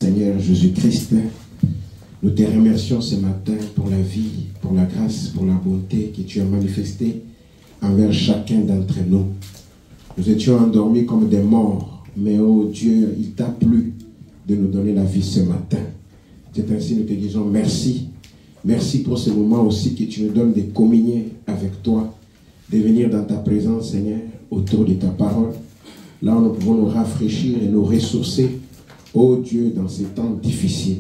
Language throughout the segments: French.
Seigneur Jésus-Christ, nous te remercions ce matin pour la vie, pour la grâce, pour la bonté que tu as manifestée envers chacun d'entre nous. Nous étions endormis comme des morts, mais oh Dieu, il t'a plu de nous donner la vie ce matin. C'est ainsi que nous te disons merci. Merci pour ce moment aussi que tu nous donnes de communier avec toi, de venir dans ta présence, Seigneur, autour de ta parole. Là où nous pouvons nous rafraîchir et nous ressourcer, ô Dieu, dans ces temps difficiles.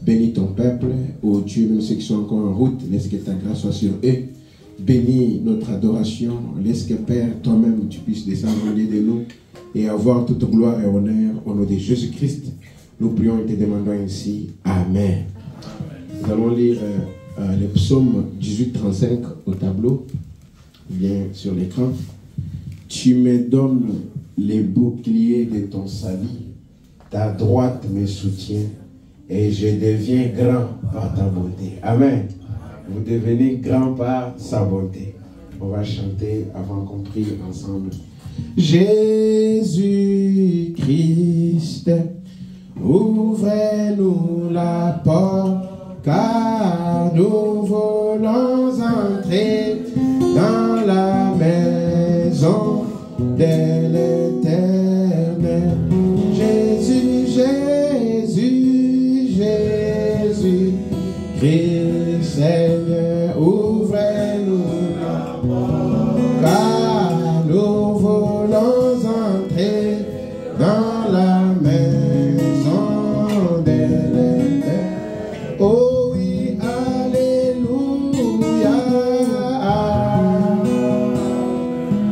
Bénis ton peuple, ô Dieu, même ceux qui sont encore en route, laisse que ta grâce soit sur eux. Bénis notre adoration, laisse que Père, toi-même, tu puisses descendre au milieu de nous et avoir toute gloire et honneur au nom de Jésus-Christ. Nous prions et te demandons ainsi. Amen. Nous allons lire le psaume 18-35 au tableau, bien sur l'écran. Tu me donnes les boucliers de ton salut, ta droite me soutient et je deviens grand par ta bonté. Amen. Vous devenez grand par sa bonté. On va chanter avant qu'on prie ensemble. Jésus-Christ, ouvrez-nous la porte, car nous voulons entrer dans la maison de l'Éternel. Jésus, Jésus, Jésus, Christ, Seigneur, ouvrez-nous la porte, car nous voulons entrer dans la maison de l'Éternel. Oh oui, alléluia,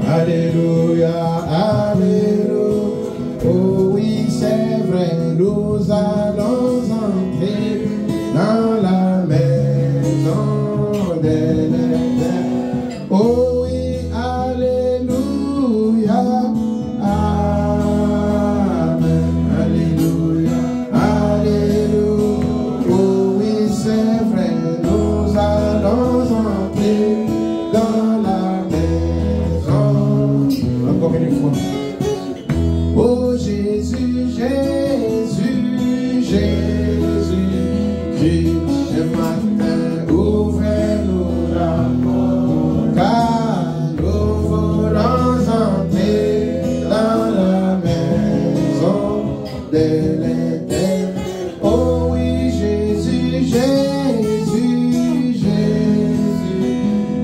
alléluia, alléluia. Oh oui, c'est vrai, nous allons entrer dans la maison de l'Éternel. Oh oui, alléluia, amen, alléluia, alléluia. Oh oui, c'est vrai, nous allons entrer dans la maison. Encore une fois. Oh Jésus, Jésus, Jésus, Christ, ce matin, ouvrez-nous la porte, car nous voulons entrer dans la maison de l'Éternel. Oh oui, Jésus, Jésus, Jésus,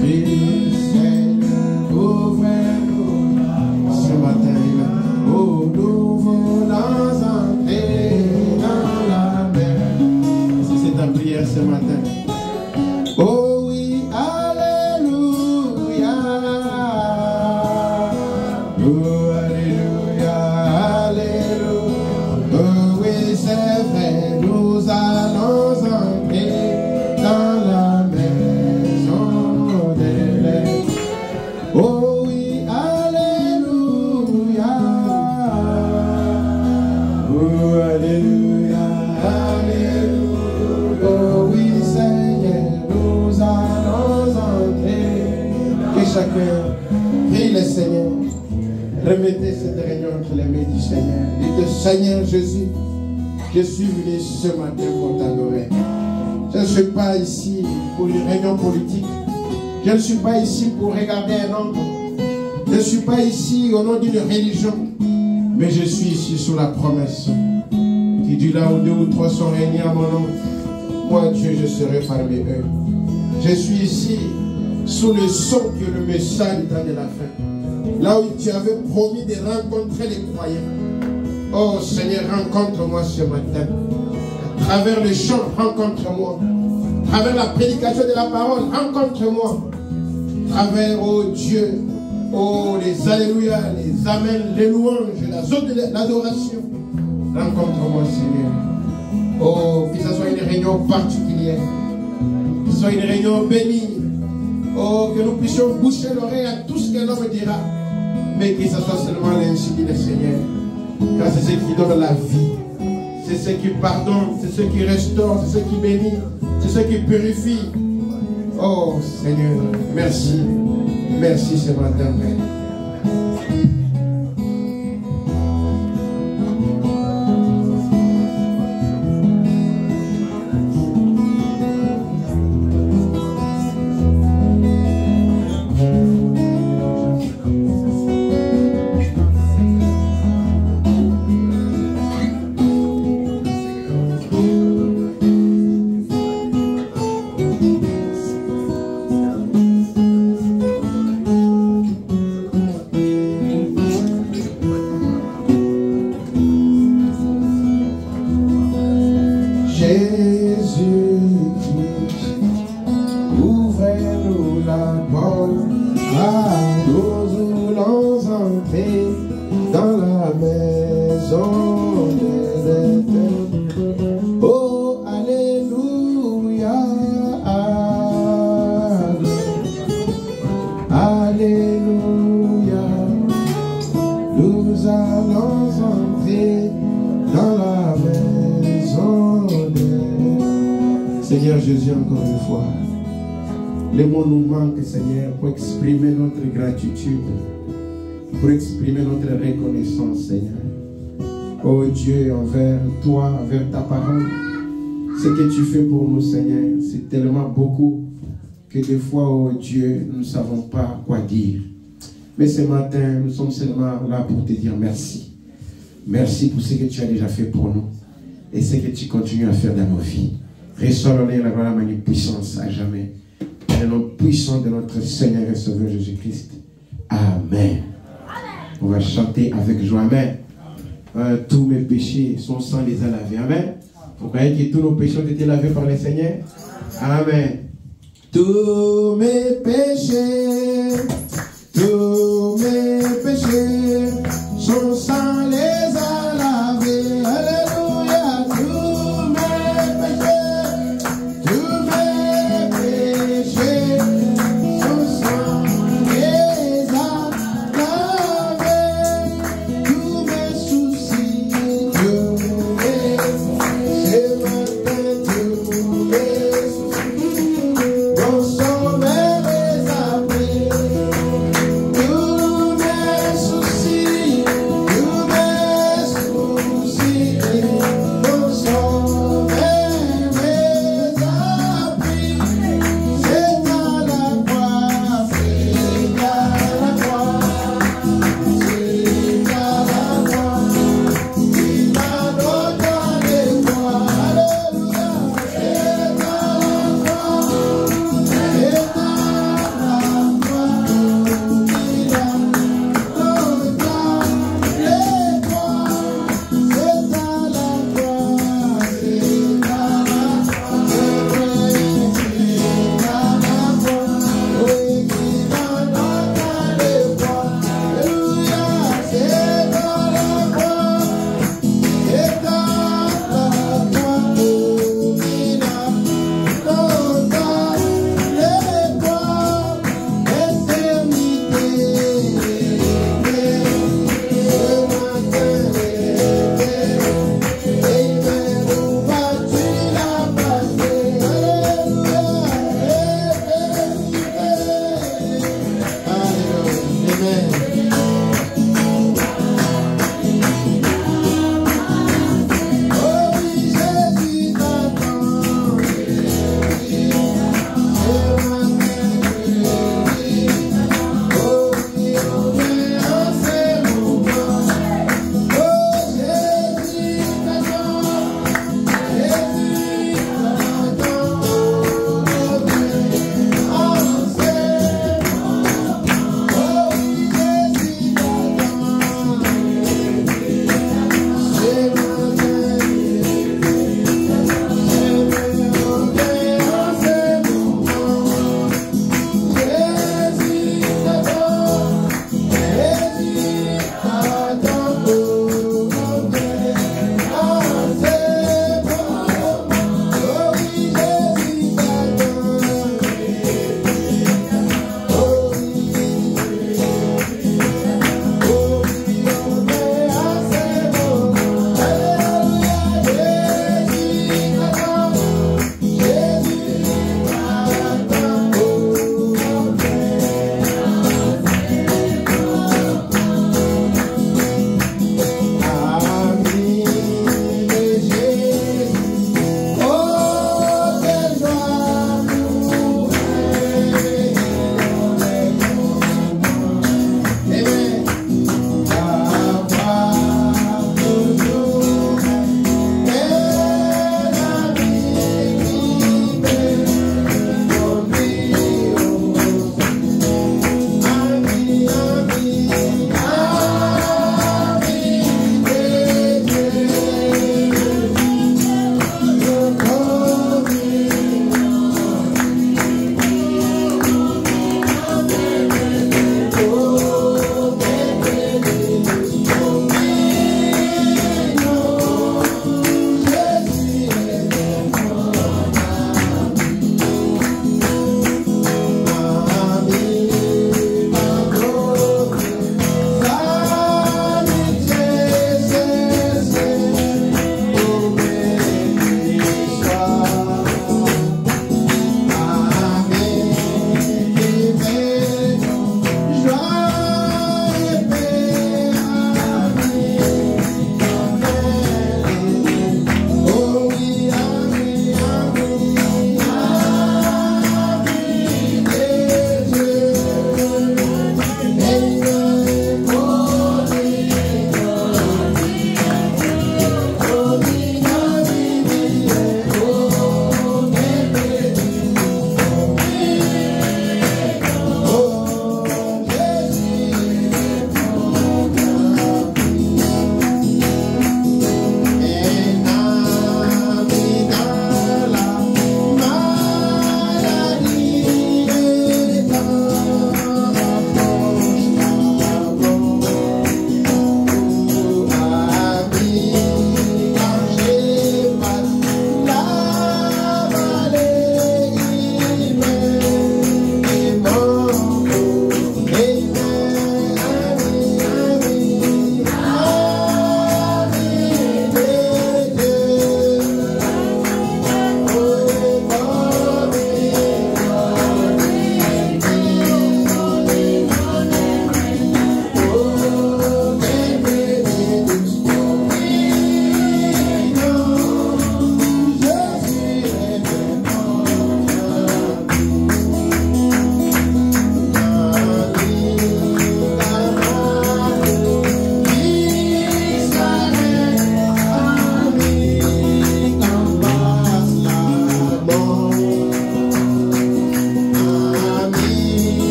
Christ, Seigneur, ouvrez-nous ce matin. Oh, nous voulons entrer dans la mer. Si c'est ta prière ce matin. Oh oui, alléluia. Oh, alléluia, alléluia. Oh oui, c'est vrai, nous allons entrer dans la maison de l'Éternel. Oh oui, alléluia. Oh, alléluia, alléluia. Oh oui, Seigneur, nous allons entrer. Que chacun prie le Seigneur. Remettez cette réunion entre les mains du Seigneur. Dites, Seigneur Jésus, je suis venu ce matin pour t'adorer. Je ne suis pas ici pour une réunion politique. Je ne suis pas ici pour regarder un homme. Je ne suis pas ici au nom d'une religion. Mais je suis ici sous la promesse qui dit là où 2 ou 3 sont réunis à mon nom, moi Dieu je serai parmi eux. Je suis ici sous le son que le message du temps de la fin. Là où tu avais promis de rencontrer les croyants. Oh Seigneur, rencontre-moi ce matin. À travers le chant, rencontre-moi. À travers la prédication de la parole, rencontre-moi. À travers, oh Dieu, oh les alléluia, les amens, les louanges, l'adoration. Rencontre-moi Seigneur. Oh, que ce soit une réunion particulière. Que ce soit une réunion bénie. Oh, que nous puissions boucher l'oreille à tout ce que l'homme dira. Mais que ce soit seulement l'ainsi dit le Seigneur. Car c'est ce qui donne la vie. C'est ce qui pardonne, c'est ce qui restaure, c'est ce qui bénit, c'est ce qui purifie. Oh Seigneur, merci. Merci ce matin, Père. Jésus-Christ, ouvrez-nous la porte, nous voulons entrer dans la maison de l'Éternel. Oh, alléluia, alléluia, nous allons entrer dans la maison de l'Éternel. Seigneur Jésus, encore une fois, les mots nous manquent, Seigneur, pour exprimer notre gratitude, pour exprimer notre reconnaissance, Seigneur. Oh Dieu, envers toi, envers ta parole, ce que tu fais pour nous, Seigneur, c'est tellement beaucoup que des fois, oh Dieu, nous ne savons pas quoi dire. Mais ce matin, nous sommes seulement là pour te dire merci. Merci pour ce que tu as déjà fait pour nous et ce que tu continues à faire dans nos vies. Reçois l'honneur, la gloire, la magnificence à jamais. Dans le nom puissant de notre Seigneur et Sauveur Jésus-Christ. Amen. On va chanter avec joie. Amen. Tous mes péchés, son sang les a lavés. Amen. Vous croyez que tous nos péchés ont été lavés par le Seigneur? Amen. Tous mes péchés, son sang les a lavés. Alléluia. Tous mes péchés, son sang les a lavés. Tous mes soucis, tous mes soucis,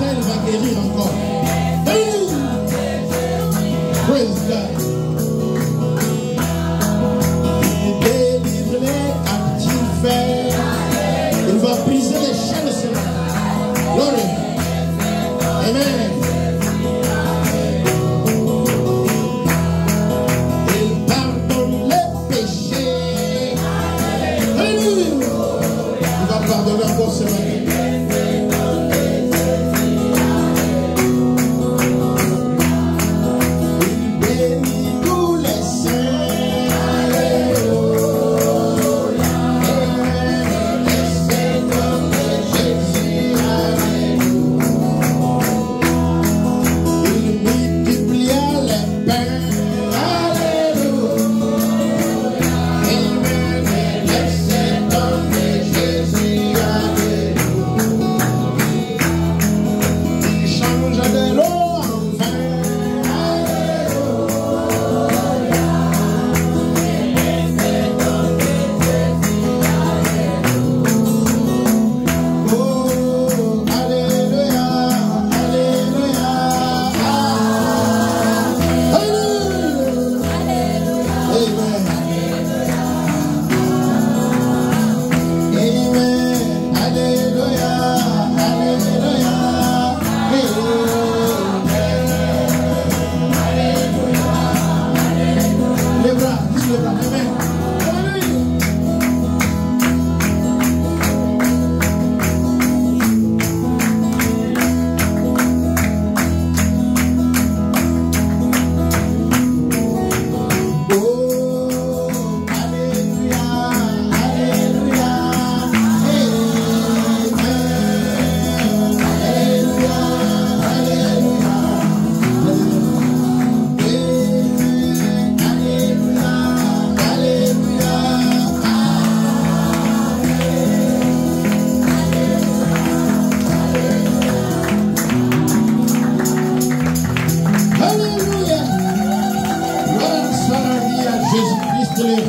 l'Éternel va guérir encore. Praise God. Il délivre les captifs. Il va briser les chaînes ce matin. Glory. Amen. Il pardonne les péchés. Alléluia. Il va pardonner encore ce matin.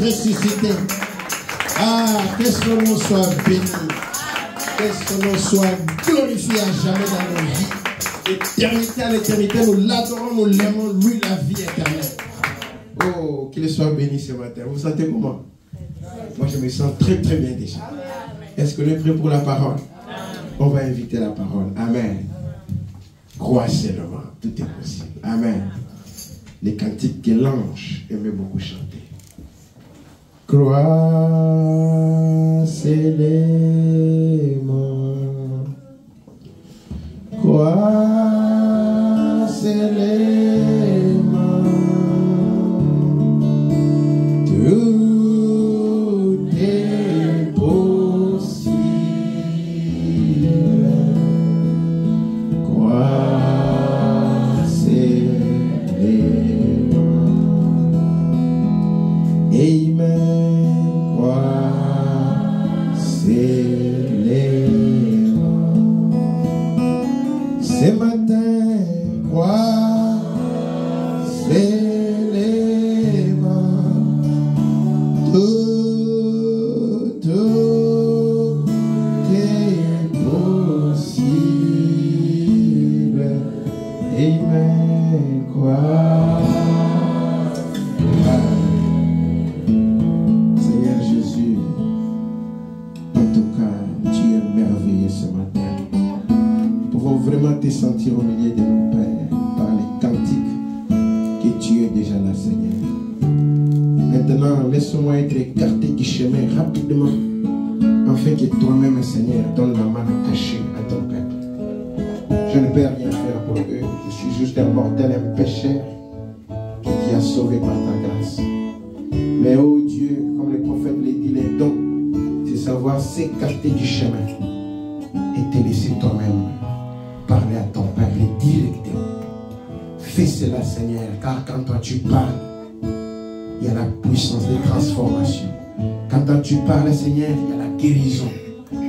Ressuscité. Ah, que son nom soit béni. Que son nom soit glorifié à jamais dans nos vies. Éternité à l'éternité, nous l'adorons, nous l'aimons, lui la vie éternelle. Oh, qu'il soit béni ce matin. Vous vous sentez comment? Moi, je me sens très très bien déjà. Est-ce que nous sommes prêts pour la parole? On va inviter la parole. Amen. Crois seulement, tout est possible. Amen. Les cantiques que l'ange aimait beaucoup chanter. Crois seulement, crois seulement, tout est possible. Crois seulement. Amen. Ce matin, crois seulement, tout est possible. Amen, crois. Seigneur Jésus, en tout cas, tu es merveilleux ce matin. Pouvons vraiment te sentir au milieu de nos pères par les cantiques que tu es déjà là, Seigneur. Maintenant, laisse-moi être écarté du chemin rapidement, afin que toi-même, Seigneur, donne la main cachée à ton peuple. Je ne peux rien faire pour eux. Je suis juste un mortel, un pécheur qui t'a sauvé par ta grâce. Mais oh Dieu, comme le prophète l'a dit, les dons, c'est savoir s'écarter du chemin et te laisser toi-même parler à ton peuple directement. Fais cela, Seigneur, car quand toi tu parles, il y a la puissance de transformation. Quand toi tu parles, Seigneur, il y a la guérison.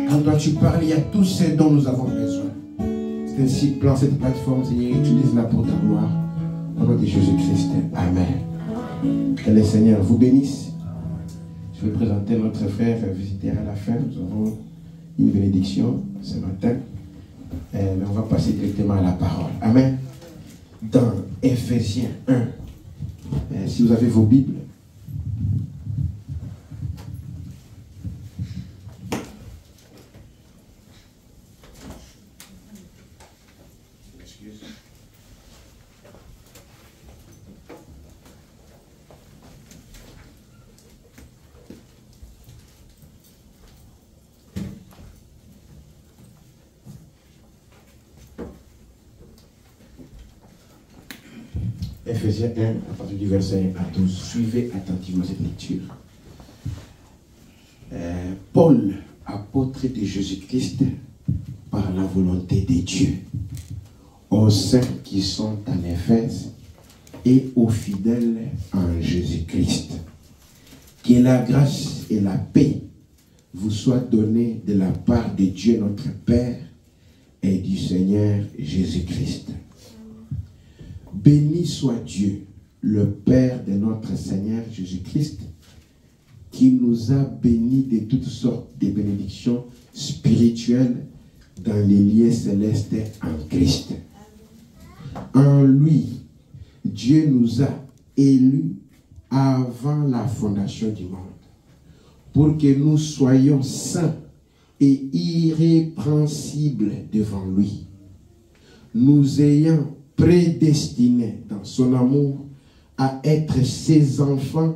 Quand toi tu parles, il y a tout ce dont nous avons besoin. C'est ainsi, plan cette plateforme, Seigneur, utilise-la pour ta gloire. Au nom de Jésus-Christ. Amen. Que le Seigneur vous bénisse. Je vais présenter notre frère visiter à la fin. Nous avons une bénédiction ce matin. Mais on va passer directement à la parole. Amen. Dans Éphésiens 1. Si vous avez vos Bibles. Éphésiens 1, à partir du verset 1 à 12. Suivez attentivement cette lecture. Paul, apôtre de Jésus-Christ, par la volonté de Dieu, aux saints qui sont en Éphèse et aux fidèles en Jésus-Christ. Que la grâce et la paix vous soient données de la part de Dieu notre Père et du Seigneur Jésus-Christ. Béni soit Dieu, le Père de notre Seigneur Jésus-Christ, qui nous a bénis de toutes sortes de bénédictions spirituelles dans les lieux célestes en Christ. En lui, Dieu nous a élus avant la fondation du monde, pour que nous soyons saints et irrépréhensibles devant lui, nous ayant prédestinés dans son amour à être ses enfants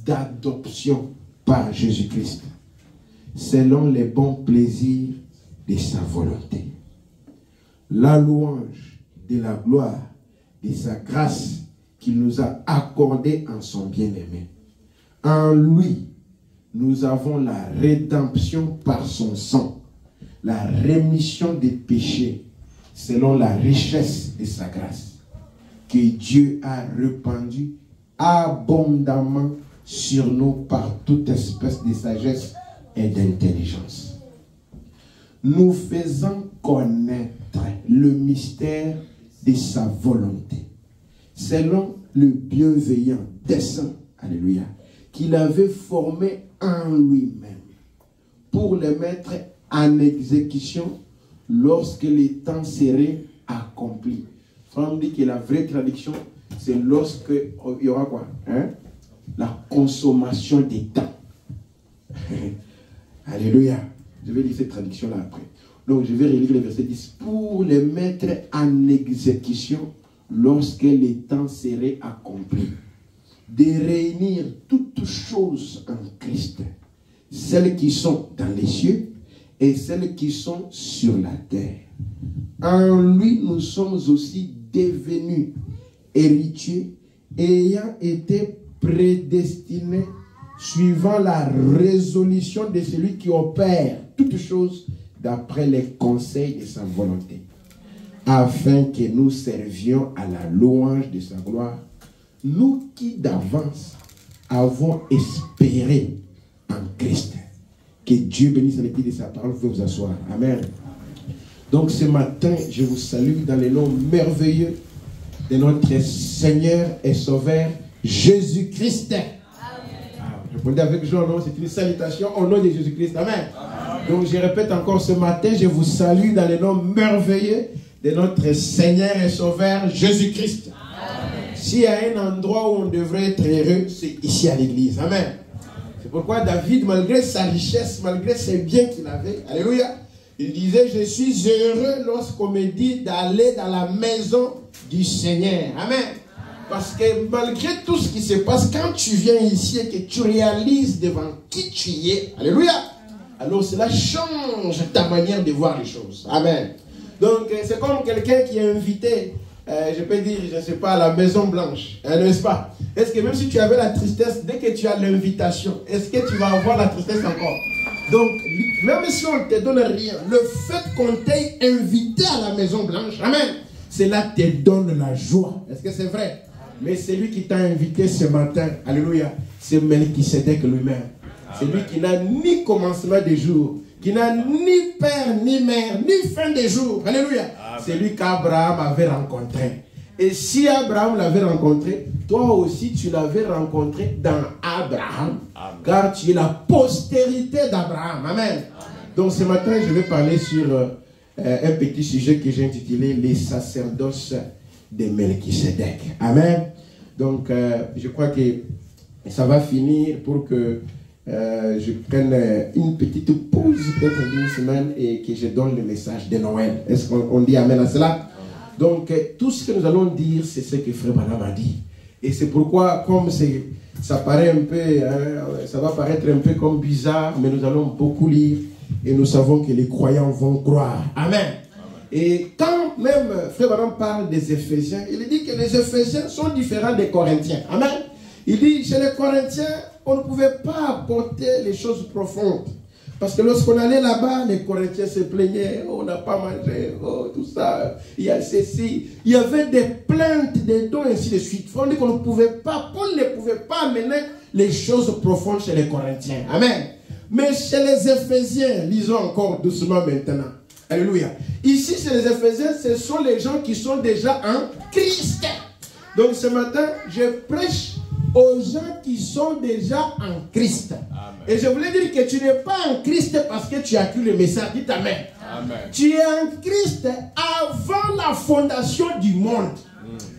d'adoption par Jésus-Christ, selon les bons plaisirs de sa volonté. La louange de la gloire de sa grâce qu'il nous a accordée en son bien-aimé. En lui, nous avons la rédemption par son sang, la rémission des péchés, selon la richesse de sa grâce, que Dieu a répandue abondamment sur nous par toute espèce de sagesse et d'intelligence, nous faisant connaître le mystère de sa volonté, selon le bienveillant dessein, alléluia, qu'il avait formé en lui-même, pour le mettre en exécution lorsque les temps seraient accomplis. On dit que la vraie traduction, c'est lorsque il y aura quoi, hein? La consommation des temps. Alléluia. Je vais lire cette traduction-là après. Donc, je vais relire le verset 10. Pour les mettre en exécution lorsque les temps seraient accomplis. De réunir toutes choses en Christ. Celles qui sont dans les cieux et celles qui sont sur la terre. En lui, nous sommes aussi devenus héritiers, ayant été prédestinés suivant la résolution de celui qui opère toutes choses d'après les conseils de sa volonté, afin que nous servions à la louange de sa gloire, nous qui d'avance avons espéré en Christ. Que Dieu bénisse l'écoute de sa parole. Vous pouvez vous asseoir. Amen. Donc ce matin, je vous salue dans le nom merveilleux de notre Seigneur et Sauveur Jésus-Christ. Répondez avec joie, non? C'est une salutation au nom de Jésus-Christ. Amen. Donc je répète encore ce matin, je vous salue dans le nom merveilleux de notre Seigneur et Sauveur Jésus-Christ. S'il y a un endroit où on devrait être heureux, c'est ici à l'église. Amen. C'est pourquoi David, malgré sa richesse, malgré ses biens qu'il avait, alléluia, il disait, je suis heureux lorsqu'on me dit d'aller dans la maison du Seigneur. Amen. Parce que malgré tout ce qui se passe, quand tu viens ici et que tu réalises devant qui tu es, alléluia, alors cela change ta manière de voir les choses. Amen. Donc c'est comme quelqu'un qui est invité, je peux dire, je ne sais pas, à la Maison Blanche, n'est-ce pas? Est-ce que même si tu avais la tristesse, dès que tu as l'invitation, est-ce que tu vas avoir la tristesse encore? Donc, même si on ne te donne rien, le fait qu'on t'ait invité à la Maison Blanche, amen, cela te donne la joie. Est-ce que c'est vrai? Mais c'est lui qui t'a invité ce matin, alléluia, c'est Melchisedec lui-même. C'est lui qui n'a ni commencement de jour, qui n'a ni père, ni mère, ni fin de jour. Alléluia. C'est lui qu'Abraham avait rencontré. Et si Abraham l'avait rencontré, toi aussi tu l'avais rencontré dans Abraham. Amen. Car tu es la postérité d'Abraham. Amen. Donc ce matin, je vais parler sur un petit sujet que j'ai intitulé les sacerdoces de Melchisedec. Amen. Donc, je crois que ça va finir pour que je prenne une petite pause, peut-être d'une semaine, et que je donne le message de Noël. Est-ce qu'on dit amen à cela? Donc, tout ce que nous allons dire, c'est ce que Frère Branham a dit. Et c'est pourquoi, comme ça paraît un peu, ça va paraître un peu comme bizarre, mais nous allons beaucoup lire, et nous savons que les croyants vont croire. Amen. Et quand même Frère Branham parle des Éphésiens, il dit que les Éphésiens sont différents des Corinthiens. Amen. Il dit, chez les Corinthiens, on ne pouvait pas apporter les choses profondes. Parce que lorsqu'on allait là-bas, les Corinthiens se plaignaient, oh, on n'a pas mangé, oh, tout ça, il y a ceci. Il y avait des plaintes, des dons, ainsi de suite. On dit qu'on ne pouvait pas, Paul ne pouvait pas amener les choses profondes chez les Corinthiens. Amen. Mais chez les Éphésiens, lisons encore doucement maintenant. Alléluia. Ici, chez les Éphésiens, ce sont les gens qui sont déjà en Christ. Donc ce matin, je prêche aux gens qui sont déjà en Christ. Amen. Et je voulais dire que tu n'es pas en Christ parce que tu as cru le message. Dites Amen. Amen. Tu es en Christ avant la fondation du monde.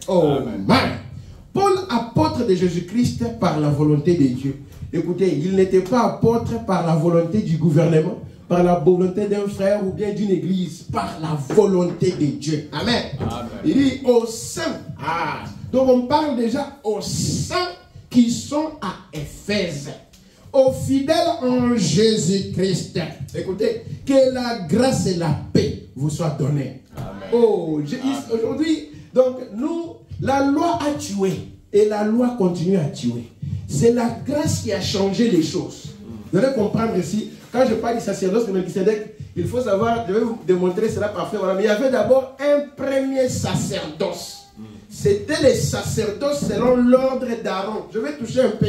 Oh, Amen. Paul, apôtre de Jésus-Christ par la volonté de Dieu. Écoutez, il n'était pas apôtre par la volonté du gouvernement, par la volonté d'un frère ou bien d'une église, par la volonté de Dieu. Amen. Amen. Il dit au sein. Donc on parle déjà aux saints qui sont à Éphèse, aux fidèles en Jésus-Christ. Écoutez, que la grâce et la paix vous soient données. Amen. Oh, aujourd'hui, donc nous, la loi a tué et la loi continue à tuer. C'est la grâce qui a changé les choses. Vous allez comprendre ici, quand je parle du sacerdoce de Melchisedec, il faut savoir, je vais vous démontrer cela parfait. Voilà. Mais il y avait d'abord un premier sacerdoce. C'était les sacerdoces selon l'ordre d'Aaron. Je vais toucher un peu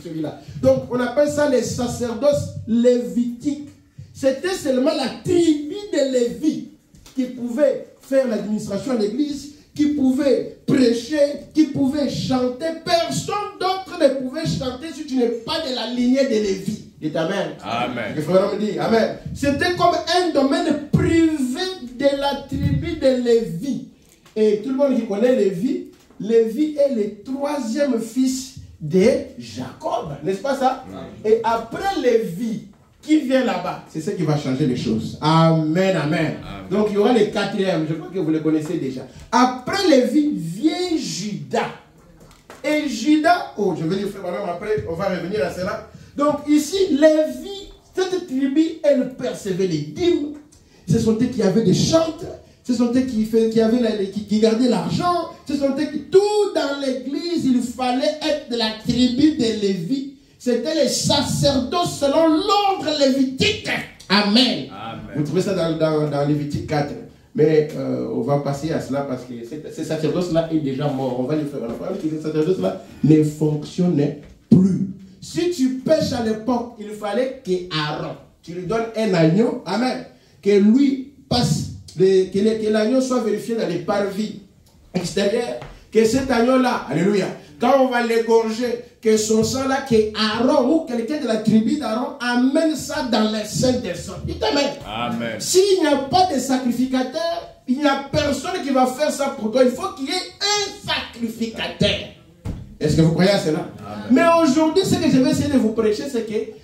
celui-là. Donc, on appelle ça les sacerdoces lévitiques. C'était seulement la tribu de Lévi qui pouvait faire l'administration à l'église, qui pouvait prêcher, qui pouvait chanter. Personne d'autre ne pouvait chanter si tu n'es pas de la lignée de Lévi. Dites Amen. Amen. Le frère me dit Amen. C'était comme un domaine privé de la tribu de Lévi. Et tout le monde qui connaît Lévi, Lévi est le troisième fils de Jacob, n'est-ce pas ça? Et après Lévi, qui vient là-bas, c'est ce qui va changer les choses. Amen, amen. Donc il y aura le quatrième, je crois que vous le connaissez déjà. Après Lévi vient Judas. Et Judas, oh je vais dire frère même après, on va revenir à cela. Donc ici, Lévi, cette tribu, elle percevait les dîmes. Ce sont eux qui avaient des chantres. Ce sont eux qui gardaient l'argent. Ce sont eux qui, tout dans l'église, il fallait être de la tribu de Lévi. C'était les sacerdoces selon l'ordre lévitique. Amen. Amen. Vous trouvez ça dans Lévitique 4. Mais on va passer à cela parce que ces sacerdoces-là est déjà mort. On va les faire. Ces sacerdoces-là ne fonctionnaient plus. Si tu pêches à l'époque, il fallait qu'Aaron, tu lui donnes un agneau. Amen. Que lui passe. Que l'agneau soit vérifié dans les parvis extérieurs, que cet agneau-là, alléluia, quand on va l'égorger, que son sang-là, que Aaron ou quelqu'un de la tribu d'Aaron amène ça dans les saints des saints. Dites Amen. Amen. S'il n'y a pas de sacrificateur, il n'y a personne qui va faire ça pour toi. Il faut qu'il y ait un sacrificateur. Est-ce que vous croyez à cela? Amen. Mais aujourd'hui, ce que je vais essayer de vous prêcher, c'est que,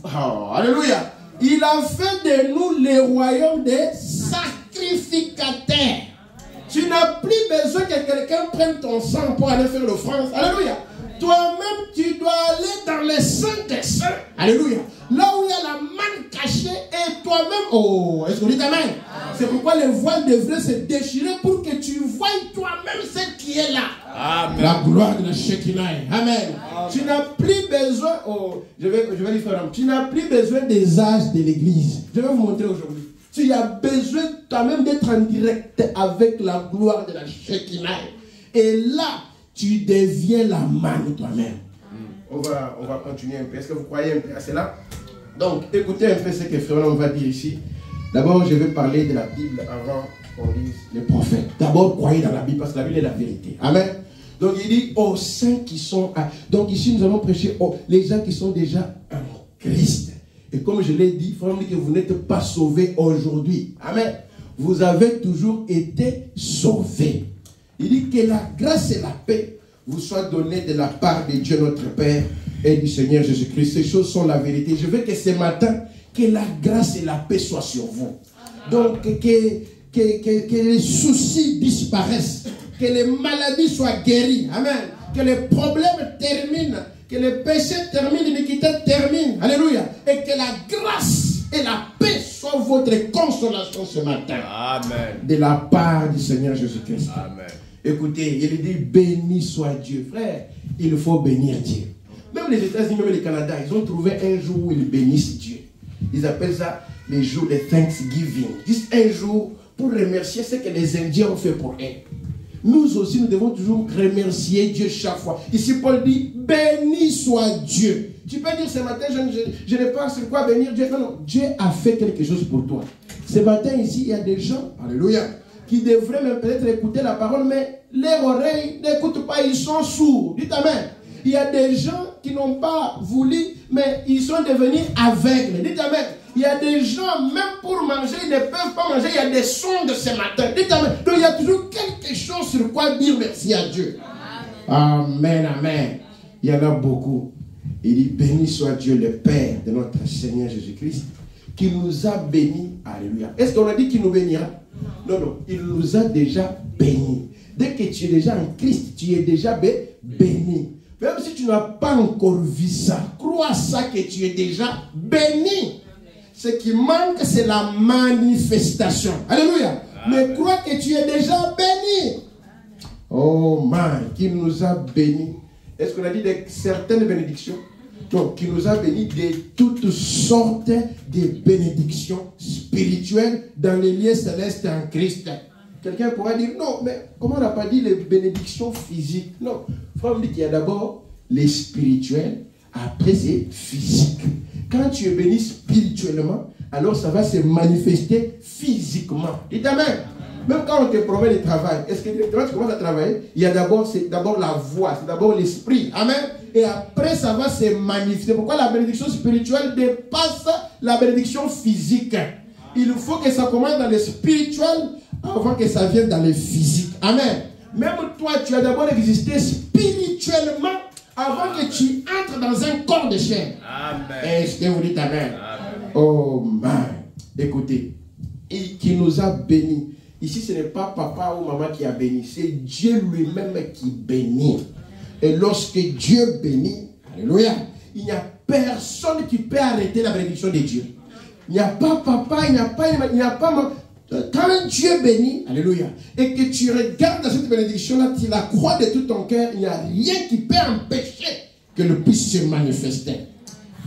oh, alléluia, il a fait de nous les royaumes des sacrificateurs. Tu n'as plus besoin que quelqu'un prenne ton sang pour aller faire l'offrande. Alléluia. Toi-même, tu dois aller dans les saints des saints. Alléluia. Là où il y a la manne cachée et toi-même. Oh, est-ce que vous dites Amen? C'est pourquoi les voiles devraient se déchirer pour que tu voies toi-même ce qui est là. Amen. La gloire de la Shekinah. Amen. Amen. Tu n'as plus besoin. Oh, je vais lui faire un. Tu n'as plus besoin des âges de l'église. Je vais vous montrer aujourd'hui. Tu as besoin toi-même d'être en direct avec la gloire de la Shekinah. Et là, tu deviens la manne toi-même. On va continuer un peu. Est-ce que vous croyez un peu à cela? Donc, écoutez un peu ce que Frère va dire ici. D'abord, je vais parler de la Bible avant qu'on lise les prophètes. D'abord, croyez dans la Bible parce que la Bible est la vérité. Amen. Donc, il dit aux saints qui sont... Donc, ici, nous allons prêcher aux les gens qui sont déjà en Christ. Et comme je l'ai dit, il faut dire que vous n'êtes pas sauvés aujourd'hui. Amen. vous avez toujours été sauvés. Il dit que la grâce et la paix vous soient données de la part de Dieu notre Père et du Seigneur Jésus-Christ. Ces choses sont la vérité. Je veux que ce matin, que la grâce et la paix soient sur vous. Donc, que les soucis disparaissent, que les maladies soient guéries. Amen. Que les problèmes terminent, que les péchés terminent, l'iniquité termine. Alléluia. Et que la grâce et la paix soient votre consolation ce matin. Amen. De la part du Seigneur Jésus-Christ. Amen. Écoutez, il dit béni soit Dieu. Frère, il faut bénir Dieu. Même les États-Unis, même le Canada, ils ont trouvé un jour où ils bénissent Dieu. Ils appellent ça les jours de Thanksgiving. Ils disent un jour pour remercier ce que les Indiens ont fait pour eux. Nous aussi, nous devons toujours remercier Dieu chaque fois. Ici, Paul dit, béni soit Dieu. Tu peux dire ce matin, je n'ai pas sur quoi bénir Dieu. Non, non, Dieu a fait quelque chose pour toi. Ce matin, ici, il y a des gens, alléluia, qui devraient même peut-être écouter la parole, mais leurs oreilles n'écoutent pas, ils sont sourds. Dites amen. Il y a des gens qui n'ont pas voulu, mais ils sont devenus aveugles. Dites amen. Il y a des gens, même pour manger, ils ne peuvent pas manger. Il y a des sons de ce matin. Dites amen. Donc il y a toujours quelque chose sur quoi dire merci à Dieu. Amen, amen. Il y en a beaucoup. Il dit, béni soit Dieu le Père de notre Seigneur Jésus-Christ, qui nous a bénis. Alléluia. Est-ce qu'on a dit qu'il nous bénira? Non, non. Il nous a déjà bénis. Dès que tu es déjà en Christ, tu es déjà béni. Même si tu n'as pas encore vu ça, crois ça que tu es déjà béni. Ce qui manque, c'est la manifestation. Alléluia. Mais crois que tu es déjà béni. Oh man, qui nous a bénis. Est-ce qu'on a dit de certaines bénédictions? Donc, qui nous a bénis de toutes sortes de bénédictions spirituelles dans les lieux célestes en Christ. Quelqu'un pourra dire, non, mais comment on n'a pas dit les bénédictions physiques? Non, frère, on dit qu'il y a d'abord les spirituels, après c'est physique. Quand tu es béni spirituellement, alors ça va se manifester physiquement. Dites amen. Même quand on te promet le travail, est-ce que quand tu commences à travailler, il y a d'abord la voix, c'est d'abord l'esprit. Amen. Et après ça va se manifester. Pourquoi la bénédiction spirituelle dépasse la bénédiction physique? Il faut que ça commence dans le spirituel avant que ça vienne dans le physique. Amen. Même toi, tu as d'abord existé spirituellement avant que tu entres dans un corps de chair. Amen. Est-ce que vous dites amen? Amen. Oh man. Écoutez, et qui nous a bénis. Ici, ce n'est pas papa ou maman qui a béni, c'est Dieu lui-même qui bénit. Et lorsque Dieu bénit, alléluia, il n'y a personne qui peut arrêter la bénédiction de Dieu. Il n'y a pas papa, il n'y a pas maman. Quand Dieu bénit, alléluia, et que tu regardes cette bénédiction-là, tu la crois de tout ton cœur, il n'y a rien qui peut empêcher qu'elle puisse se manifester.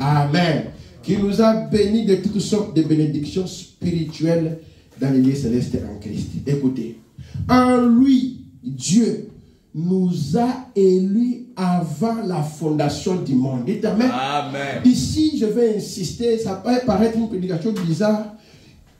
Amen. Qui nous a bénis de toutes sortes de bénédictions spirituelles dans les lieux célestes en Christ. Écoutez, en lui, Dieu nous a élus avant la fondation du monde. Dites amen. Amen. Ici, je vais insister, ça peut paraître une prédication bizarre.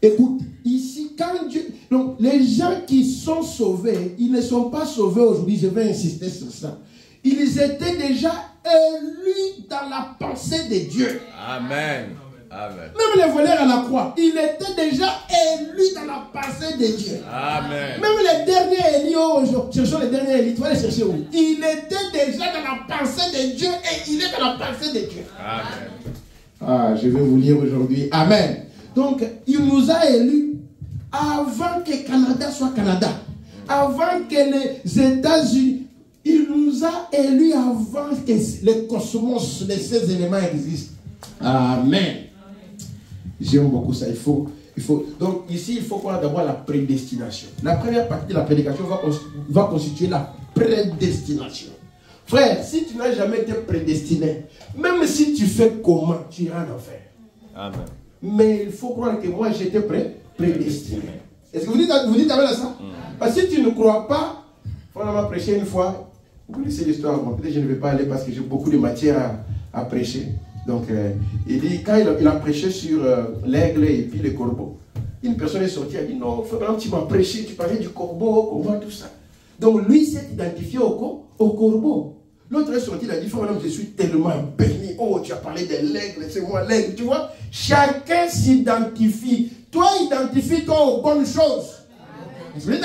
Écoute, ici, quand Dieu... Donc, les gens qui sont sauvés, ils ne sont pas sauvés aujourd'hui, je vais insister sur ça. Ils étaient déjà élus dans la pensée de Dieu. Amen. Amen. Même les voleurs à la croix, ils étaient déjà élus dans la pensée de Dieu. Amen. Même les derniers élus, cherchons les derniers élus, tu vas les chercher où? Il était déjà dans la pensée de Dieu et il est dans la pensée de Dieu. Amen. Ah, je vais vous lire aujourd'hui. Amen. Donc, il nous a élus avant que Canada soit Canada. Avant que les États-Unis, il nous a élus avant que le cosmos, les 16 éléments existent. Amen. J'aime beaucoup ça. Il faut. Donc, ici, il faut qu'on ait d'abord la prédestination. La première partie de la prédication va constituer la prédestination. Frère, si tu n'as jamais été prédestiné, même si tu fais comment, tu iras en enfer. Amen. Mais il faut croire que moi, j'étais prédestiné. Est-ce que vous dites amen à ça? Parce que si tu ne crois pas, on m'a prêché une fois. Vous connaissez l'histoire. Bon, peut-être que je ne vais pas aller parce que j'ai beaucoup de matière à prêcher. Donc, il dit, quand il a prêché sur l'aigle et puis le corbeau, une personne est sortie, elle a dit, non, tu m'as prêché, tu parlais du corbeau, comment, tout ça. Donc, lui s'est identifié au corbeau. L'autre est sorti, il a dit, madame, je suis tellement béni. Oh, tu as parlé de l'aigle, c'est moi l'aigle, tu vois. Chacun s'identifie. Toi, identifie-toi aux bonnes choses. Amen.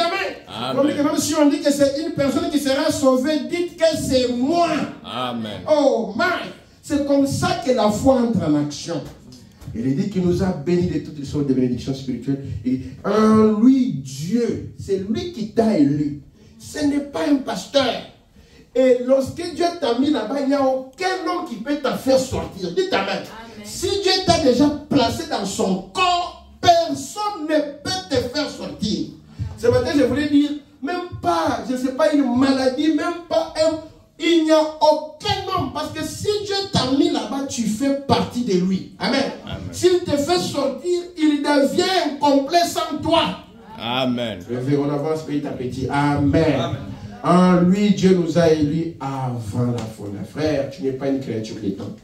Amen. Même si on dit que c'est une personne qui sera sauvée, dites que c'est moi. Amen. Oh, my. C'est comme ça que la foi entre en action. Il dit qu'il nous a bénis de toutes les sortes de bénédictions spirituelles. Et en lui, Dieu, c'est lui qui t'a élu. Ce n'est pas un pasteur. Et lorsque Dieu t'a mis là-bas, il n'y a aucun homme qui peut te faire sortir. Dites Amen. Amen. Si Dieu t'a déjà placé dans son corps, personne ne peut te faire sortir. Ce matin, je voulais dire, même pas, je ne sais pas, une maladie, même pas un... Il n'y a aucun homme, parce que si Dieu t'a mis là-bas, tu fais partie de lui. Amen. Amen. S'il te fait sortir, il devient incomplet sans toi. Amen. On avance petit à petit. Amen. Amen. En lui, Dieu nous a élus avant la fondation. Frère, tu n'es pas une créature des temps.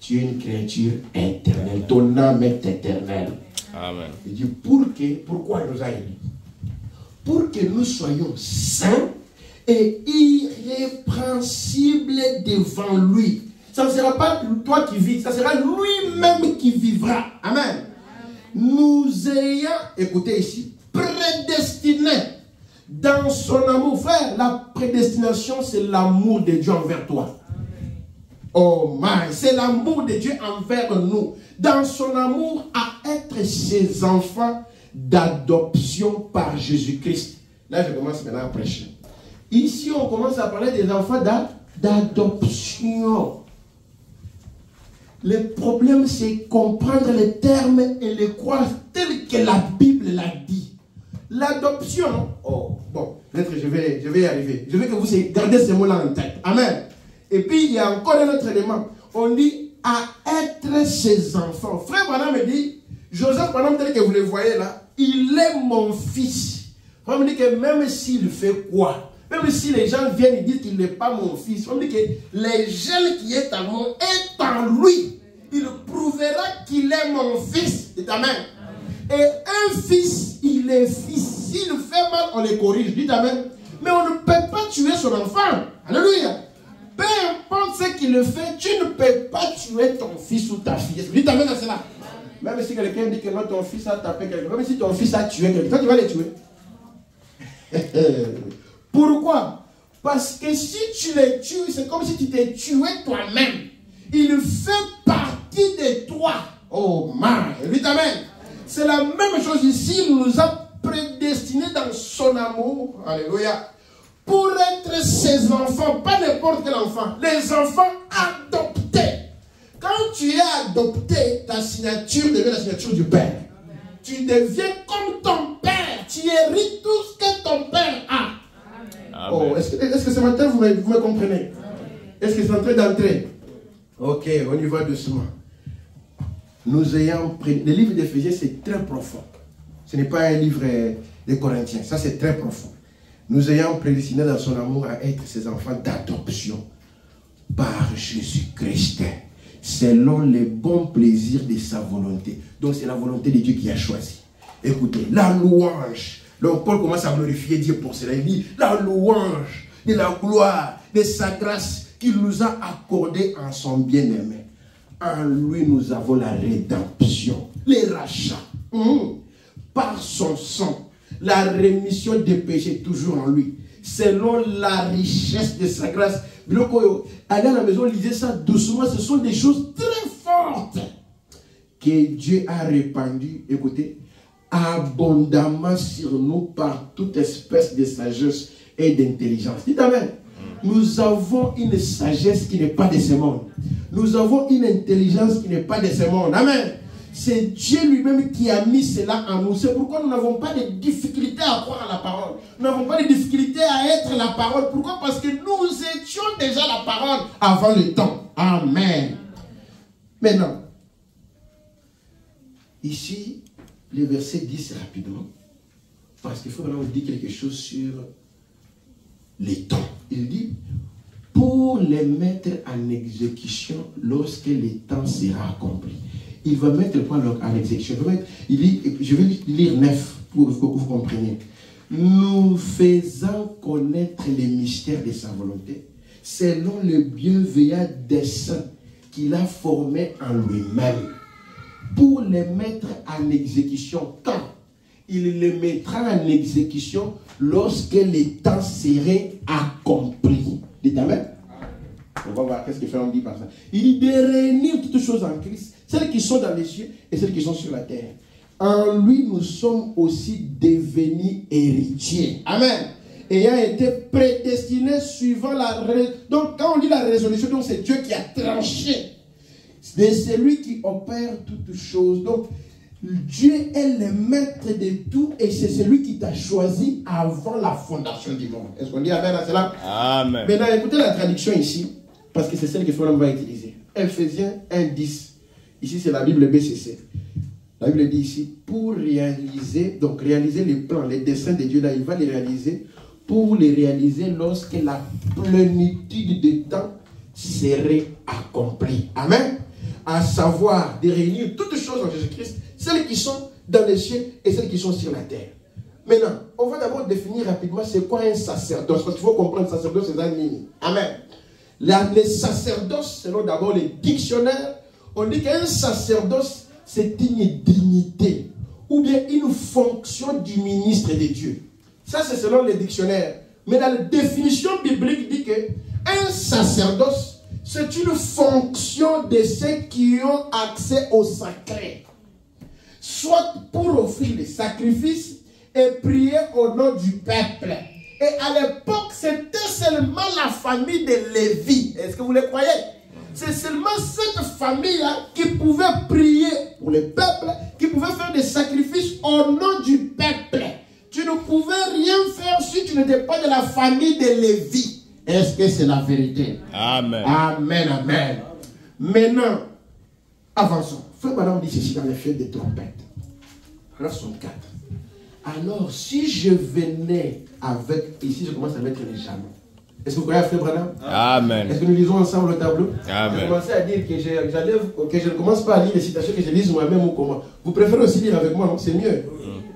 Tu es une créature éternelle. Ton âme est éternelle. Amen. Il dit, pourquoi il nous a élus? Pour que nous soyons saints et irrépréhensible devant lui. Ça ne sera pas toi qui vis, ça sera lui-même qui vivra. Amen. Nous ayons, écoutez ici, prédestinés dans son amour. Frère, la prédestination, c'est l'amour de Dieu envers toi. Oh my, c'est l'amour de Dieu envers nous. Dans son amour à être ses enfants d'adoption par Jésus-Christ. Là, je commence maintenant à prêcher. Ici, on commence à parler des enfants d'adoption. Le problème, c'est comprendre les termes et les croire tels que la Bible l'a dit. L'adoption, oh, bon, peut-être je vais y arriver. Je veux que vous gardez ces mots-là en tête. Amen. Et puis, il y a encore un autre élément. On dit à être ses enfants. Frère Branham me dit, Joseph Branham, tel que vous le voyez là, il est mon fils. On me dit que même s'il fait quoi, même si les gens viennent et disent qu'il n'est pas mon fils, on me dit que les jeunes qui est en moi est en lui. Il prouvera qu'il est mon fils. Dites Amen. Et un fils, il est fils. S'il fait mal, on le corrige. Dites Amen. Mais on ne peut pas tuer son enfant. Alléluia. Peu importe ce qu'il fait, tu ne peux pas tuer ton fils ou ta fille. Dites Amen à cela. Même si quelqu'un dit que non, ton fils a tapé quelqu'un, même si ton fils a tué quelqu'un, toi tu vas les tuer. Pourquoi? Parce que si tu les tues, c'est comme si tu t'es tué toi-même. Il fait partie de toi. Oh man, dites Amen. C'est la même chose ici. Il nous a prédestinés dans son amour. Alléluia. Pour être ses enfants, pas n'importe quel enfant. Les enfants adoptés. Quand tu es adopté, ta signature devient la signature du Père. Tu deviens comme ton Père. Tu hérites tout ce que ton Père a. Amen. Oh, est-ce que ce matin vous me comprenez? Est-ce que c'est en train d'entrer? Ok, on y va doucement. Nous ayons pris... Le livre d'Éphésiens, c'est très profond. Ce n'est pas un livre des Corinthiens. Ça, c'est très profond. Nous ayons prédestiné dans son amour à être ses enfants d'adoption par Jésus-Christ, selon les bons plaisirs de sa volonté. Donc, c'est la volonté de Dieu qui a choisi. Écoutez, la louange. Donc, Paul commence à glorifier Dieu pour cela. Il dit, la louange de la gloire, de sa grâce qu'il nous a accordée en son bien-aimé. En lui, nous avons la rédemption, les rachats, par son sang, la rémission des péchés, toujours en lui, selon la richesse de sa grâce. Allez à la maison, lisez ça doucement, ce sont des choses très fortes que Dieu a répandues, écoutez, abondamment sur nous par toute espèce de sagesse et d'intelligence. Dites Amen. Nous avons une sagesse qui n'est pas de ce monde. Nous avons une intelligence qui n'est pas de ce monde. Amen. C'est Dieu lui-même qui a mis cela en nous. C'est pourquoi nous n'avons pas de difficulté à croire à la parole. Nous n'avons pas de difficulté à être la parole. Pourquoi? Parce que nous étions déjà la parole avant le temps. Amen. Maintenant, ici, le verset 10 rapidement. Parce qu'il faut vraiment dire quelque chose sur les temps. Il dit, pour les mettre en exécution lorsque le temps sera accompli. Il va mettre le point en exécution. Il dit, je vais lire 9 pour que vous compreniez. Nous faisons connaître les mystères de sa volonté selon le bienveillant dessein qu'il a formé en lui-même pour les mettre en exécution. Quand? Il les mettra en exécution lorsque les temps seraient accomplis. Dites Amen. On va voir qu'est-ce que Frère dit par ça. Il dit de réunir toutes choses en Christ, celles qui sont dans les cieux et celles qui sont sur la terre. En lui, nous sommes aussi devenus héritiers. Amen. Ayant été prédestinés suivant la... Donc, quand on dit la résolution, donc c'est Dieu qui a tranché. C'est celui qui opère toutes choses. Donc, Dieu est le maître de tout et c'est celui qui t'a choisi avant la fondation du monde. Est-ce qu'on dit Amen à cela? Amen. Maintenant, écoutez la traduction ici, parce que c'est celle que Frère va utiliser. Ephésiens 1:10. Ici, c'est la Bible BCC. La Bible dit ici, pour réaliser, donc réaliser les plans, les desseins de Dieu, là, il va les réaliser, pour les réaliser lorsque la plénitude des temps serait accomplie. Amen. À savoir, de réunir toutes choses en Jésus-Christ, celles qui sont dans les cieux et celles qui sont sur la terre. Maintenant, on va d'abord définir rapidement c'est quoi un sacerdoce, parce qu'il faut comprendre que le sacerdoce c'est un mini. Amen. Les sacerdoces, selon d'abord les dictionnaires, on dit qu'un sacerdoce, c'est une dignité ou bien une fonction du ministre de Dieu. Ça, c'est selon les dictionnaires. Mais dans la définition biblique, dit que un sacerdoce, c'est une fonction de ceux qui ont accès au sacré. Soit pour offrir des sacrifices et prier au nom du peuple. Et à l'époque, c'était seulement la famille de Lévi. Est-ce que vous le croyez? C'est seulement cette famille-là qui pouvait prier pour le peuple, qui pouvait faire des sacrifices au nom du peuple. Tu ne pouvais rien faire si tu n'étais pas de la famille de Lévi. Est-ce que c'est la vérité? Amen. Amen, amen. Maintenant, avançons. Frère Madame dit ceci dans les fêtes des trompettes. Alors, 64. Alors, si je venais avec... Ici, je commence à mettre les jalons. Est-ce que vous croyez à Frère Branham? Amen. Est-ce que nous lisons ensemble le tableau? Amen. Je commençais à dire que je ne commence pas à lire les citations, que je lise moi-même ou comment. Vous préférez aussi lire avec moi, non? C'est mieux.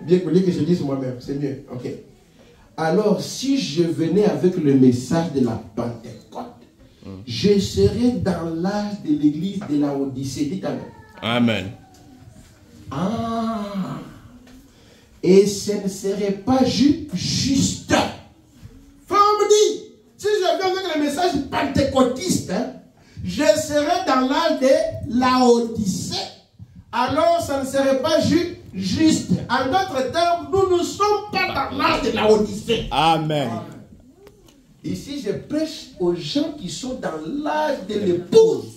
Bien que je lise moi-même, c'est mieux. Ok. Alors, si je venais avec le message de la Pentecôte, je serais dans l'âge de l'église de la Odyssée. Dites Amen. Amen. Ah. Et ce ne serait pas juste. Femme dit, si je viens avec le message pentecôtiste, je serais dans l'âge de la Odyssée. Alors, ça ne serait pas juste. En d'autres termes, nous ne sommes pas dans l'âge de la Odyssée. Amen. Ici, je prêche aux gens qui sont dans l'âge de l'épouse.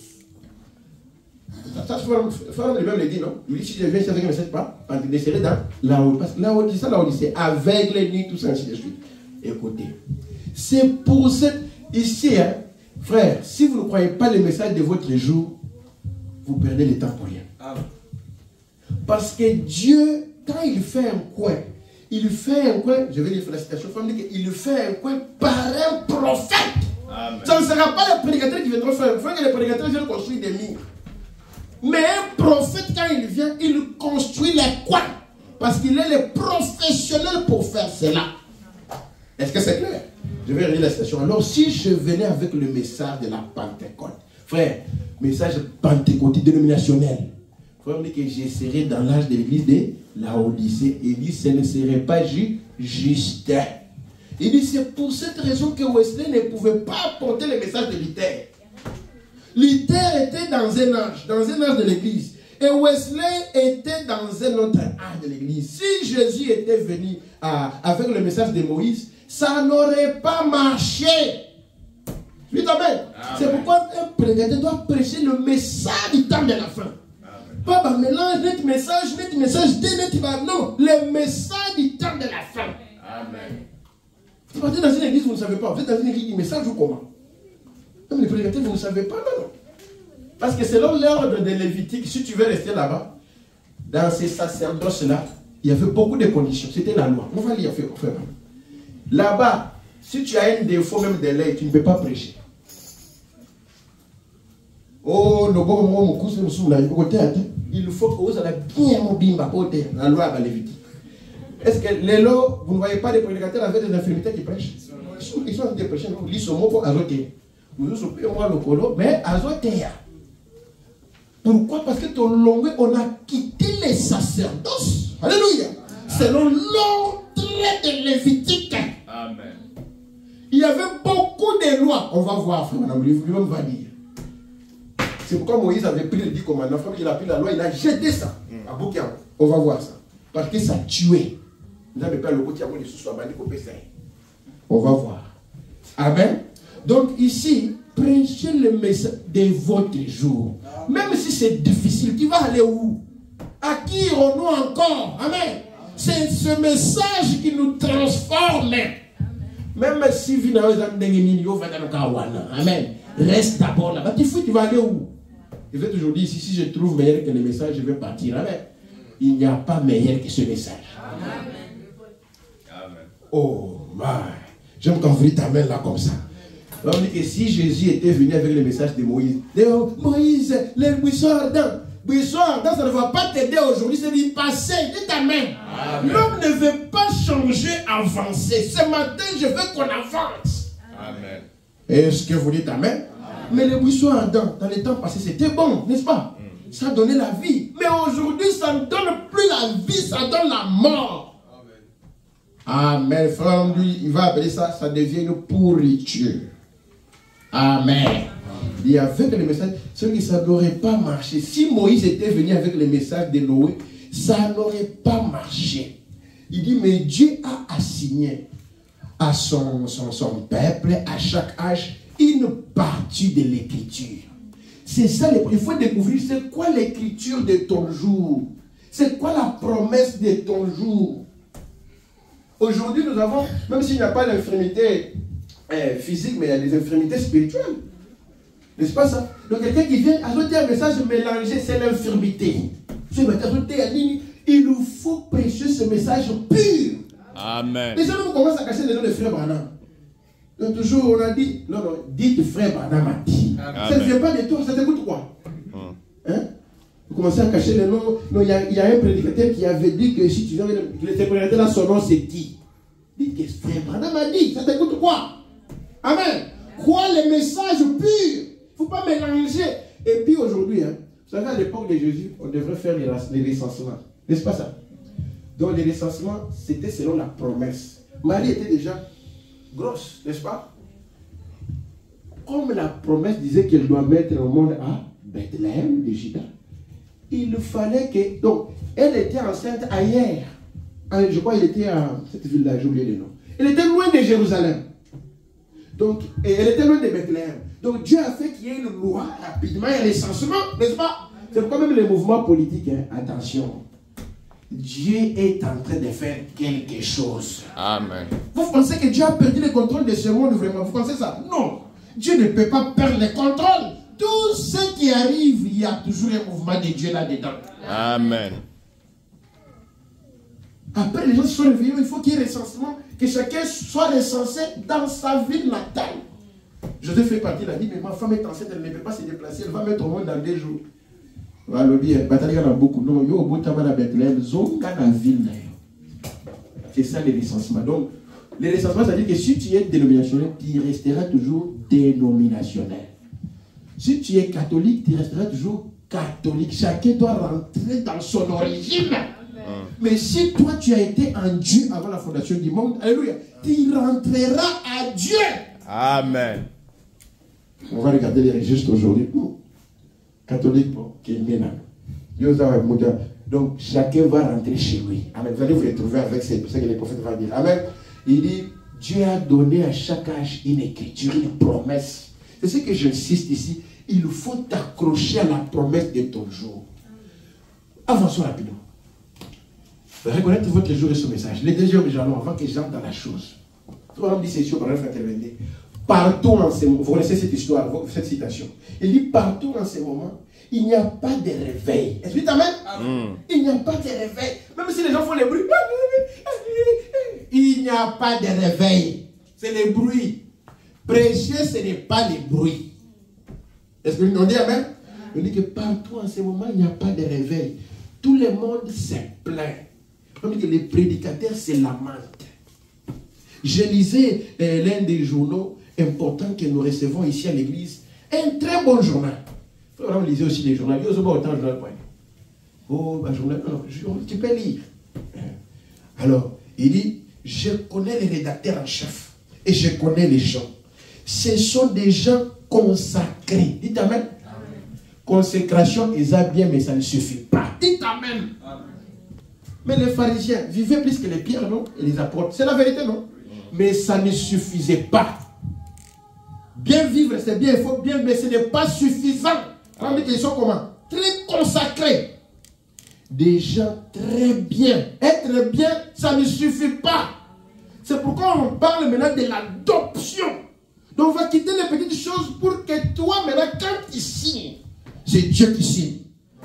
Ça, Frère lui-même le dit, non? Il dit, si je viens avec un message, je serai dans la Odyssée. Parce que la Odyssée, avec les nuits, tout ça, ainsi de suite. Écoutez, c'est pour cette... Ici, frère, si vous ne croyez pas le message de votre jour, vous perdez le temps pour rien. Amen. Parce que Dieu, quand il fait un coin, je vais lire la citation, il fait un coin par un prophète. Amen. Ça ne sera pas les prédicateurs qui viendront faire. Il faut que les prédicateurs viennent construire des murs. Mais un prophète, quand il vient, il construit les coins. Parce qu'il est le professionnel pour faire cela. Est-ce que c'est clair? Je vais lire la citation. Alors, si je venais avec le message de la Pentecôte, frère, message pentecôtiste dénominationnel, frère, dit que je serai dans l'âge de l'église de la Odyssée. Il dit, ce ne serait pas juste. Il dit, c'est pour cette raison que Wesley ne pouvait pas apporter le message de Luther. Luther était dans un âge de l'église. Et Wesley était dans un autre âge de l'église. Si Jésus était venu avec le message de Moïse, ça n'aurait pas marché. Oui, amen. C'est pourquoi un prédicateur doit prêcher le message du temps de la fin. Pas un mélange, net message, non, le message du temps de la fin. Amen. Vous partez dans une église, vous ne savez pas. Vous êtes dans une église du message ou comment? Même les prédicateurs, vous ne savez pas, non. Parce que selon l'ordre de Lévitique, si tu veux rester là-bas, dans ces sacerdoces-là, il y avait beaucoup de conditions. C'était la loi. On va lire, frère. Là-bas, si tu as un défaut même de lait, tu ne peux pas prêcher. Oh, il faut que vous ayez bien mobimba la loi à Lévitique. Est-ce que les lois, vous ne voyez pas des prédicateurs avec des infirmités qui prêchent? Ils sont des prêcheurs, ils sont mots pour azoter. Nous sommes plus moins le colo, mais azoter. Pourquoi? Parce que on a quitté les sacerdoces. Alléluia. Selon l'ordre de Lévitique. Amen. Il y avait beaucoup de lois. On va voir, frère, lui-même va dire. C'est pourquoi Moïse avait pris le 10 commandements. Il a pris la loi, il a jeté ça à Boukian. On va voir ça. Parce que ça tuait. On va voir. Amen. Donc ici, prêchez le message de votre jour. Même si c'est difficile, tu vas aller où? À qui irons-nous encore? Amen. C'est ce message qui nous transforme. Même si vous n'avez Amen. Reste d'abord là-bas. Tu vas aller où? Je vais toujours dire ici, si je trouve meilleur que le message, je vais partir. Amen. Il n'y a pas meilleur que ce message. Amen. Oh, my. J'aime quand vous dites Amen là comme ça. Alors, on dit que si Jésus était venu avec le message de Moïse, Moïse, les buissons ardents. Buissons ardents, ça ne va pas t'aider aujourd'hui, c'est du passé. Dites Amen. L'homme ne veut pas changer, avancer. Ce matin, je veux qu'on avance. Amen. Est-ce que vous dites Amen? Mais les buissons ardents, dans les temps passés, c'était bon, n'est-ce pas? Ça donnait la vie. Mais aujourd'hui, ça ne donne plus la vie, ça donne la mort. Amen. Frère, lui, il va appeler ça, ça devient une pourriture. Amen. Il y avait le message, c'est que ça n'aurait pas marché. Si Moïse était venu avec le message de Noé, ça n'aurait pas marché. Il dit, mais Dieu a assigné à son peuple, à chaque âge, une partie de l'écriture. C'est ça, il faut découvrir c'est quoi l'écriture de ton jour. C'est quoi la promesse de ton jour. Aujourd'hui, nous avons, même s'il n'y a pas d'infirmité physique, mais il y a des infirmités spirituelles. N'est-ce pas ça? Donc quelqu'un qui vient ajouter un message mélangé, c'est l'infirmité. Il nous faut prêcher ce message pur. Amen. Les gens commencent à cacher les noms de frère Branham. Donc toujours on a dit, non, dites frère Branham a dit. Ça ne vient pas de toi, ça t'écoute quoi? Hein? Vous commencez à cacher les noms. Non, il y a un prédicateur qui avait dit que si tu viens, le prédicateur là, son nom c'est qui? Dites que frère Branham a dit, ça t'écoute quoi? Amen. Crois les messages purs. Il ne faut pas mélanger. Et puis aujourd'hui, hein, vous savez, à l'époque de Jésus, on devrait faire les recensements. N'est-ce pas ça? Donc les recensements, c'était selon la promesse. Marie était déjà grosse, n'est-ce pas? Comme la promesse disait qu'elle doit mettre au monde à Bethléem de Juda, il fallait que... Donc, elle était enceinte ailleurs. Je crois qu'elle était à cette ville-là, j'ai oublié le nom. Elle était loin de Jérusalem. Donc, et elle était loin de Bethléem. Donc Dieu a fait qu'il y ait une loi rapidement et un recensement, n'est-ce pas? C'est pourquoi même les mouvements politiques, hein, attention. Dieu est en train de faire quelque chose. Amen. Vous pensez que Dieu a perdu le contrôle de ce monde vraiment? Vous pensez ça? Non. Dieu ne peut pas perdre le contrôle. Tout ce qui arrive, il y a toujours un mouvement de Dieu là-dedans. Amen. Après, les gens se sont réveillés, il faut qu'il y ait un recensement, que chacun soit recensé dans sa ville natale. Joseph fait partie, il a dit, mais ma femme est enceinte, elle ne peut pas se déplacer, elle va mettre au monde dans 2 jours. C'est ça les recensements. Donc, les recensements, ça veut dire que si tu es dénominationnel, tu resteras toujours dénominationnel. Si tu es catholique, tu resteras toujours catholique. Chacun doit rentrer dans son origine. Mais si toi tu as été en Dieu avant la fondation du monde, alléluia, tu rentreras à Dieu. Amen. On va regarder les registres aujourd'hui. Catholique, bon, donc chacun va rentrer chez lui. Amen. Vous allez vous retrouver avec ce que les prophètes vont dire. Amen. Il dit, Dieu a donné à chaque âge une écriture, une promesse. C'est ce que j'insiste ici. Il faut t'accrocher à la promesse de ton jour. Avançons rapidement. Reconnaître votre jour et ce message. Les 2 jours de jalon, avant que j'entre dans la chose. Tout le monde dit c'est sûr, par exemple, partout en ce moment, vous connaissez cette histoire, cette citation. Il dit partout en ce moment, il n'y a pas de réveil. Est-ce que tu t'amènes? Il n'y a pas de réveil. Même si les gens font les bruits, il n'y a pas de réveil. C'est les bruits. Prêcher, ce n'est pas les bruits. Est-ce que nous dit amen? On dit que partout en ce moment, il n'y a pas de réveil. Tout le monde s'est plaint. Comme que les prédicateurs se lamentent. Je lisais l'un des journaux importants que nous recevons ici à l'église. Un très bon journal. On lisait aussi les journaux. Il y a autant de journal. Oh, un journal, non, tu peux lire. Alors, il dit, je connais les rédacteurs en chef et je connais les gens. Ce sont des gens consacrés. Dites amen. Consécration, ils ont bien, mais ça ne suffit pas. Dites amen. Mais les pharisiens vivaient plus que les pierres, non? Et les apôtres. C'est la vérité, non? Mais ça ne suffisait pas. Bien vivre, c'est bien, il faut bien, mais ce n'est pas suffisant. Ils sont comment? Très consacrés. Des gens très bien. Être bien, ça ne suffit pas. C'est pourquoi on parle maintenant de l'adoption. Donc on va quitter les petites choses pour que toi, maintenant, quand tu signes, c'est Dieu qui signe.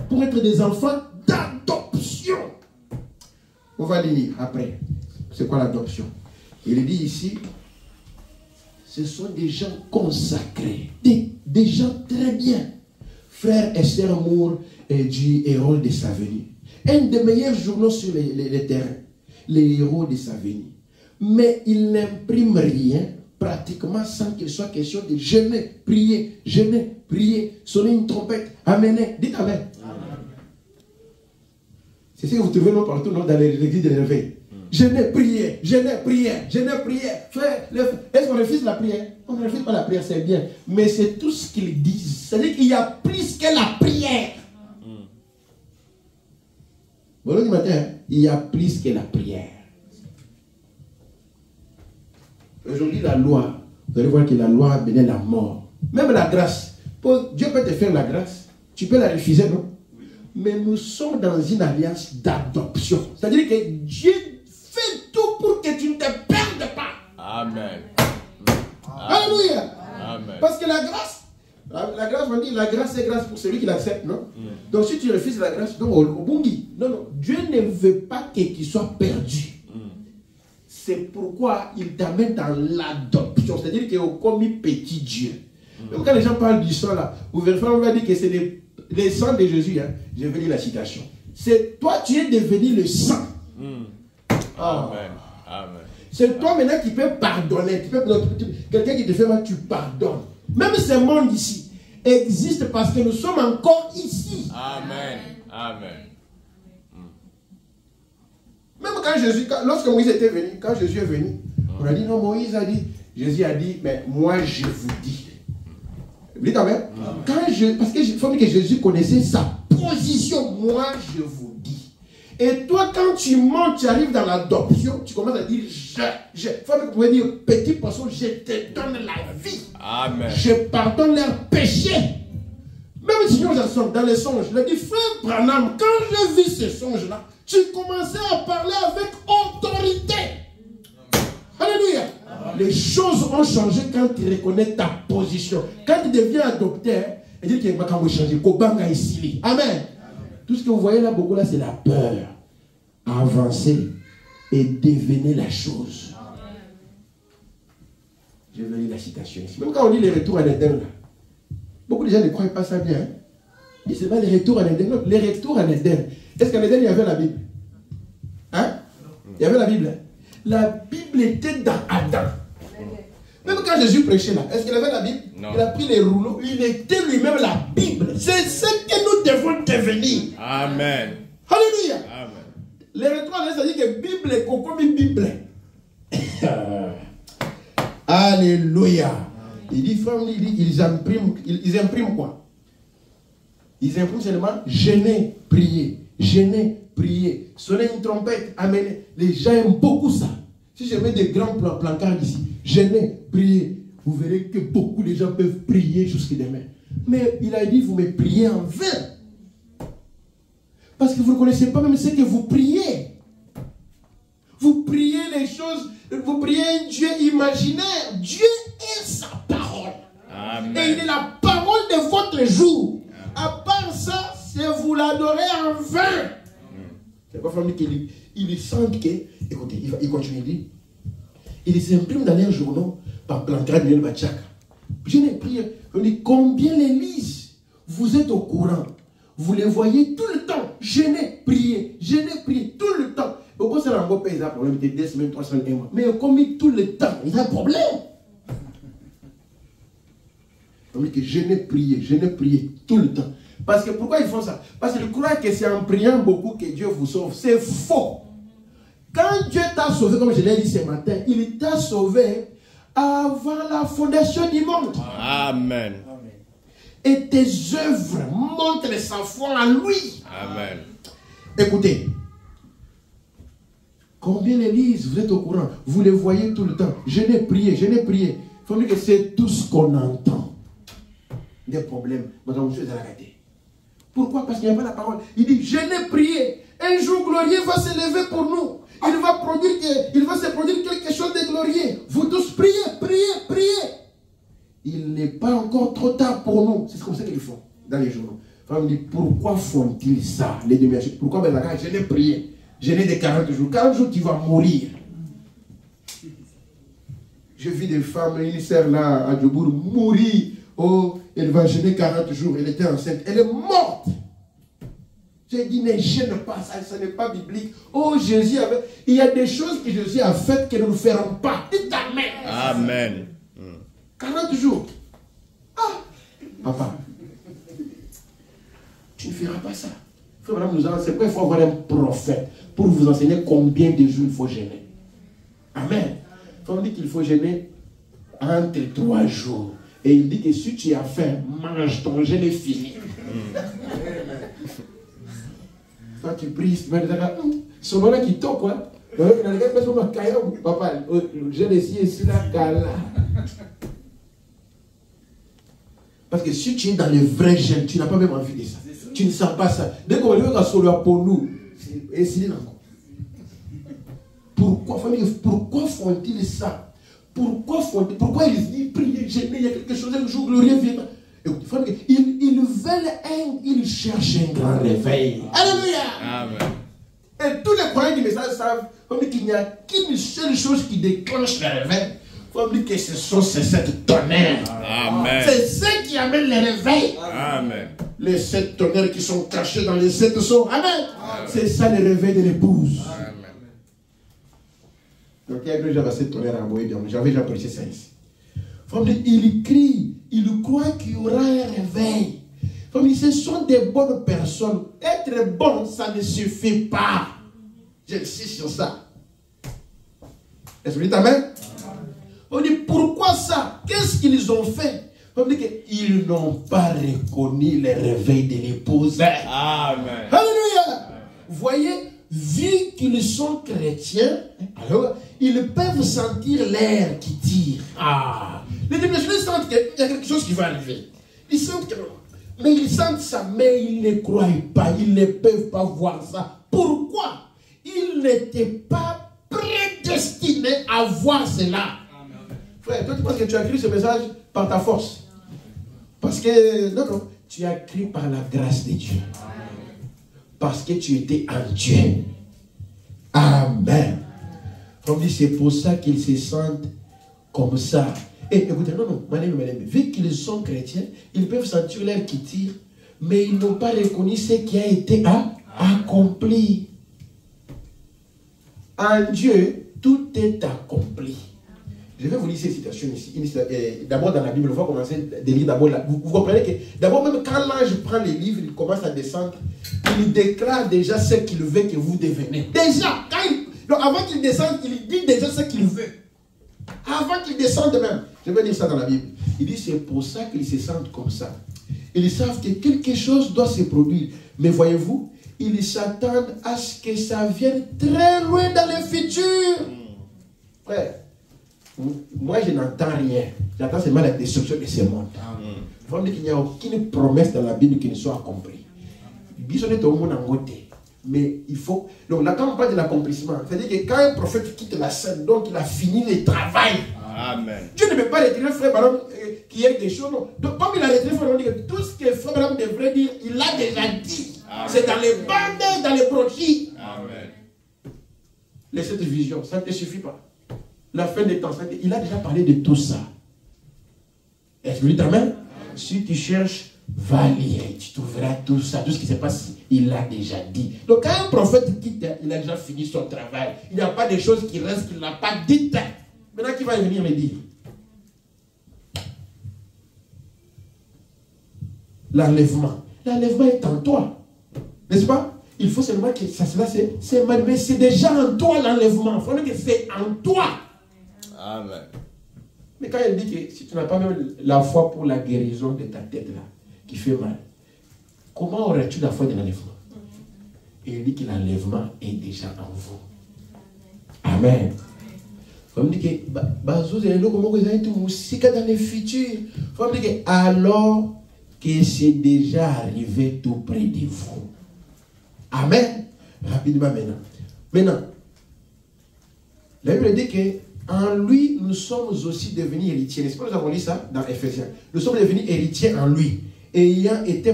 Pour être des enfants d'adoption. On va lire après. C'est quoi l'adoption? Il dit ici, ce sont des gens consacrés. Des gens très bien. Frère Esther Moore du héros de sa venue. Un des meilleurs journaux sur les terrains. Les héros de sa venue. Mais il n'imprime rien pratiquement sans qu'il soit question de jeûner, prier, sonner une trompette, amener. Dites amen. C'est ce que vous trouvez non partout non, dans l'église de l'éveil. Jeûner, prier. Frère, est-ce qu'on refuse la prière? On ne refuse pas la prière, c'est bien. Mais c'est tout ce qu'ils disent. C'est-à-dire qu'il y a plus que la prière. Bon, du matin, il y a plus que la prière. Aujourd'hui, la loi, vous allez voir que la loi a mené la mort. Même la grâce. Dieu peut te faire la grâce. Tu peux la refuser, non? Mais nous sommes dans une alliance d'adoption. C'est-à-dire que Dieu fait tout pour que tu ne te perdes pas. Amen. Alléluia. Amen. Parce que la grâce, la grâce, on dit, la grâce c'est grâce pour celui qui l'accepte, non? Donc si tu refuses la grâce, donc au bungi. Non, Dieu ne veut pas que tu sois perdu. C'est pourquoi il t'amène dans l'adoption. C'est-à-dire qu'il est comme un petit Dieu. Donc quand les gens parlent du sang là, vous verrez, on va dire que c'est les sangs de Jésus. Hein. Je vais lire la citation. C'est toi, tu es devenu le sang. Amen. Amen. C'est toi maintenant qui peux pardonner. Quelqu'un qui te fait mal, tu pardonnes. Même ce monde ici existe parce que nous sommes encore ici. Amen. Amen. Même quand Jésus, lorsque Moïse était venu, quand Jésus est venu, on a dit non, Moïse a dit, Jésus a dit, mais moi je vous dis. Vous dites amen? Parce qu'il faut dire que Jésus connaissait sa position, moi je vous dis. Et toi, quand tu montes, tu arrives dans l'adoption, tu commences à dire il faut que vous pouvez dire, petit poisson, je te donne la vie. Amen. Je pardonne leurs péchés. Même si nous en sommes dans les songes, il a dit, frère Branham, quand j'ai vu ces songes-là, tu commençais à parler avec autorité. Alléluia. Les choses ont changé quand tu reconnais ta position. Quand tu deviens adopté, il dit qu'il y a un changé. Amen. Tout ce que vous voyez là, beaucoup là, c'est la peur. Avancer et devenir la chose. Je vais lire la citation ici. Même quand on dit les retours à l'Éden, beaucoup de gens ne croient pas ça bien. Hein? C'est pas les retours à l'Éden. Non, les retours à l'Éden. Est-ce qu'à l'Éden, il y avait la Bible? Hein? Il y avait la Bible. La Bible était dans Adam. Même quand Jésus prêchait là, est-ce qu'il avait la Bible? Non. Il a pris les rouleaux. Il était lui-même la Bible. C'est ce que nous devons devenir. Amen. Alléluia. Amen. Les retours à l'Éden, ça dit que Bible est comme une Bible. Alléluia. Il dit, frère, ils impriment quoi? Ils impriment seulement jeûner, prier. Jeûner, prier. Sonner une trompette, amener. Les gens aiment beaucoup ça. Si je mets des grands plancards ici, jeûner, prier, vous verrez que beaucoup de gens peuvent prier jusqu'à demain. Mais il a dit, vous me priez en vain. Parce que vous ne connaissez pas même ce que vous priez. Vous priez les choses, vous priez un Dieu imaginaire. Dieu est sa parole. Amen. Et il est la parole de votre jour. À part ça, c'est vous l'adorez en vain. C'est pas famille qu'il sent que, écoutez, il continue, il dit, il s'imprime dans les journaux par Blanca de Bachaka. Je n'ai prié, on dit, combien les lisent? Vous êtes au courant. Vous les voyez tout le temps. Jeûner, prier, tout le temps. Pourquoi ça n'a pas un problème de 2 semaines, 3 semaines, 1 mois? Mais comme tout le temps, il y a un problème. On dit que je n'ai prié tout le temps. Parce que pourquoi ils font ça? Parce qu'ils croient que c'est en priant beaucoup que Dieu vous sauve. C'est faux. Quand Dieu t'a sauvé, comme je l'ai dit ce matin, il t'a sauvé avant la fondation du monde. Amen. Et tes œuvres montrent sa foi en lui. Amen. Écoutez, combien l'église, vous êtes au courant, vous les voyez tout le temps. Je n'ai prié. Il faut dire que c'est tout ce qu'on entend. Des problèmes. Pourquoi? Parce qu'il n'y a pas la parole. Il dit, je n'ai prié. Un jour glorieux va se lever pour nous. Il va se produire quelque chose de glorieux. Vous tous priez. Il n'est pas encore trop tard pour nous. C'est comme ça qu'ils font dans les journaux. Femme dit, pourquoi font-ils ça, les demi-âgés? Pourquoi? Ben, je n'ai prié. Je n'ai des 40 jours. 40 jours, tu vas mourir. J'ai vu des femmes, une sœur là à Djobour, mourir. Oh, elle va jeûner 40 jours. Elle était enceinte. Elle est morte. J'ai dit, ne gêne pas, ça n'est pas biblique. Oh, Jésus avait... Il y a des choses que Jésus a faites que nous ne ferons pas. Dites Amen. Amen. 40 jours. Ah, papa, tu ne feras pas ça. C'est pourquoi il faut avoir un prophète pour vous enseigner combien de jours il faut gêner. Amen. Il faut dire qu'il faut gêner entre 3 jours. Et il dit que si tu as faim, mange ton jeûne est fini. Toi tu pries, son nom qui toque quoi. Papa, je le suis ici là, parce que si tu es dans le vrai jeûne, tu n'as pas même envie de ça. Tu ne sens pas ça. Dès qu'on va sur pour nous, c'est encore. Pourquoi font-ils ça? Pourquoi ils prient, gêner, il y a quelque chose, un jour glorieux vient. Ils cherchent un grand réveil. Alléluia. Amen. Et tous les croyants du message savent qu'il n'y a qu'une seule chose qui déclenche le réveil. Il faut dire que ce sont ces 7 tonnerres. Amen. C'est ce qui amène le réveil. Amen. Les 7 tonnerres qui sont cachés dans les 7 sceaux. Amen. C'est ça le réveil de l'épouse. Amen. Donc il y a que j'avais 7 tonnerres à Boé, j'avais déjà prêché ça ici. Il crie, il croit qu'il y aura un réveil. Ce sont des bonnes personnes. Être bon, ça ne suffit pas. J'insiste sur ça. Est-ce que vous dites Amen? On dit pourquoi ça? Qu'est-ce qu'ils ont fait? On dit qu'ils n'ont pas reconnu le réveil de l'épouse. Amen. Alléluia. Vous voyez, vu qu'ils sont chrétiens, alors ils peuvent sentir l'air qui tire. Les dépressionnistes sentent qu'il y a quelque chose qui va arriver. Ils sentent que... Mais ils sentent ça, mais ils ne croient pas. Ils ne peuvent pas voir ça. Pourquoi? Ils n'étaient pas prédestinés à voir cela. Frère, toi tu penses que tu as écrit ce message par ta force? Parce que, non, tu as écrit par la grâce de Dieu. Parce que tu étais en Dieu. Amen. On dit c'est pour ça qu'ils se sentent comme ça. Et écoutez, non, madame, vu qu'ils sont chrétiens, ils peuvent sentir l'air qui tire, mais ils n'ont pas reconnu ce qui a été accompli. En Dieu, tout est accompli. Je vais vous lire cette citation ici. D'abord dans la Bible, on va commencer à lire d'abord. Vous comprenez que d'abord, même quand l'ange prend les livres, il commence à descendre, il déclare déjà ce qu'il veut que vous devenez. Déjà, avant qu'il descende, il dit déjà ce qu'il veut. Avant qu'il descende même. Je vais lire ça dans la Bible. Il dit c'est pour ça qu'ils se sentent comme ça. Ils savent que quelque chose doit se produire. Mais voyez-vous, ils s'attendent à ce que ça vienne très loin dans le futur. Frère, moi je n'entends rien. J'attends seulement la destruction de ce monde. Il faut dire qu'il n'y a aucune promesse dans la Bible qui ne soit accomplie. Mais il faut... Donc là, quand on parle de l'accomplissement, c'est-à-dire que quand un prophète quitte la scène, donc il a fini le travail. Amen. Dieu ne peut pas retirer frère Branham qu'il y ait des choses. Non. Donc comme il a retiré frère Branham, dit que tout ce que frère Branham devrait dire, il l'a déjà dit. C'est dans les bandes, dans les brochures. Amen. Les 7 visions, ça ne te suffit pas. La fin des temps, il a déjà parlé de tout ça. Est-ce que vous dites Amen? Si tu cherches, va lire, tu trouveras tout ça, tout ce qui se passe, il l'a déjà dit. Donc quand un prophète quitte, il a déjà fini son travail. Il n'y a pas de choses qui restent qu'il n'a pas dites. Maintenant, qui va venir le dire? l'enlèvement. L'enlèvement est en toi. N'est-ce pas? Il faut seulement que ça, mais c'est déjà en toi l'enlèvement. Il faut que c'est en toi. Amen. Mais quand elle dit que si tu n'as pas même la foi pour la guérison de ta tête là, qui fait mal, comment aurais-tu la foi de l'enlèvement? Et il dit que l'enlèvement est déjà en vous. Amen. Comme dit que dans le futur, alors que c'est déjà arrivé tout près de vous. Amen. Rapidement maintenant. Maintenant, la Bible dit que en lui, nous sommes aussi devenus héritiers. N'est-ce pas, nous avons lu ça dans Ephésiens. Nous sommes devenus héritiers en lui, ayant été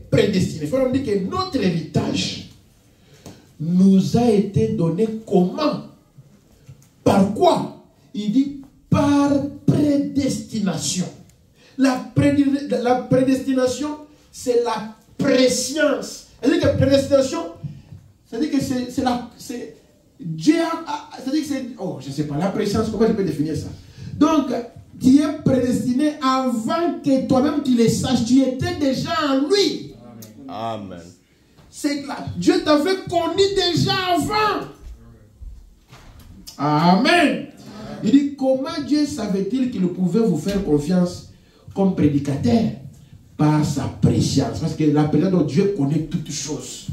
prédestinés. Il faut nous dire que notre héritage nous a été donné comment? Par quoi? Il dit par prédestination. La prédestination, c'est la préscience. C'est-à-dire que prédestination, c'est-à-dire que c'est Dieu, c'est-à-dire que c'est, oh, je ne sais pas, la préscience, comment je peux définir ça? Donc, tu es prédestiné avant que toi-même tu le saches, tu étais déjà en lui. Amen. C'est que Dieu t'avait connu déjà avant. Amen. Il dit, comment Dieu savait-il qu'il pouvait vous faire confiance comme prédicateur? Par sa préscience. Parce que la préscience de Dieu connaît toutes choses.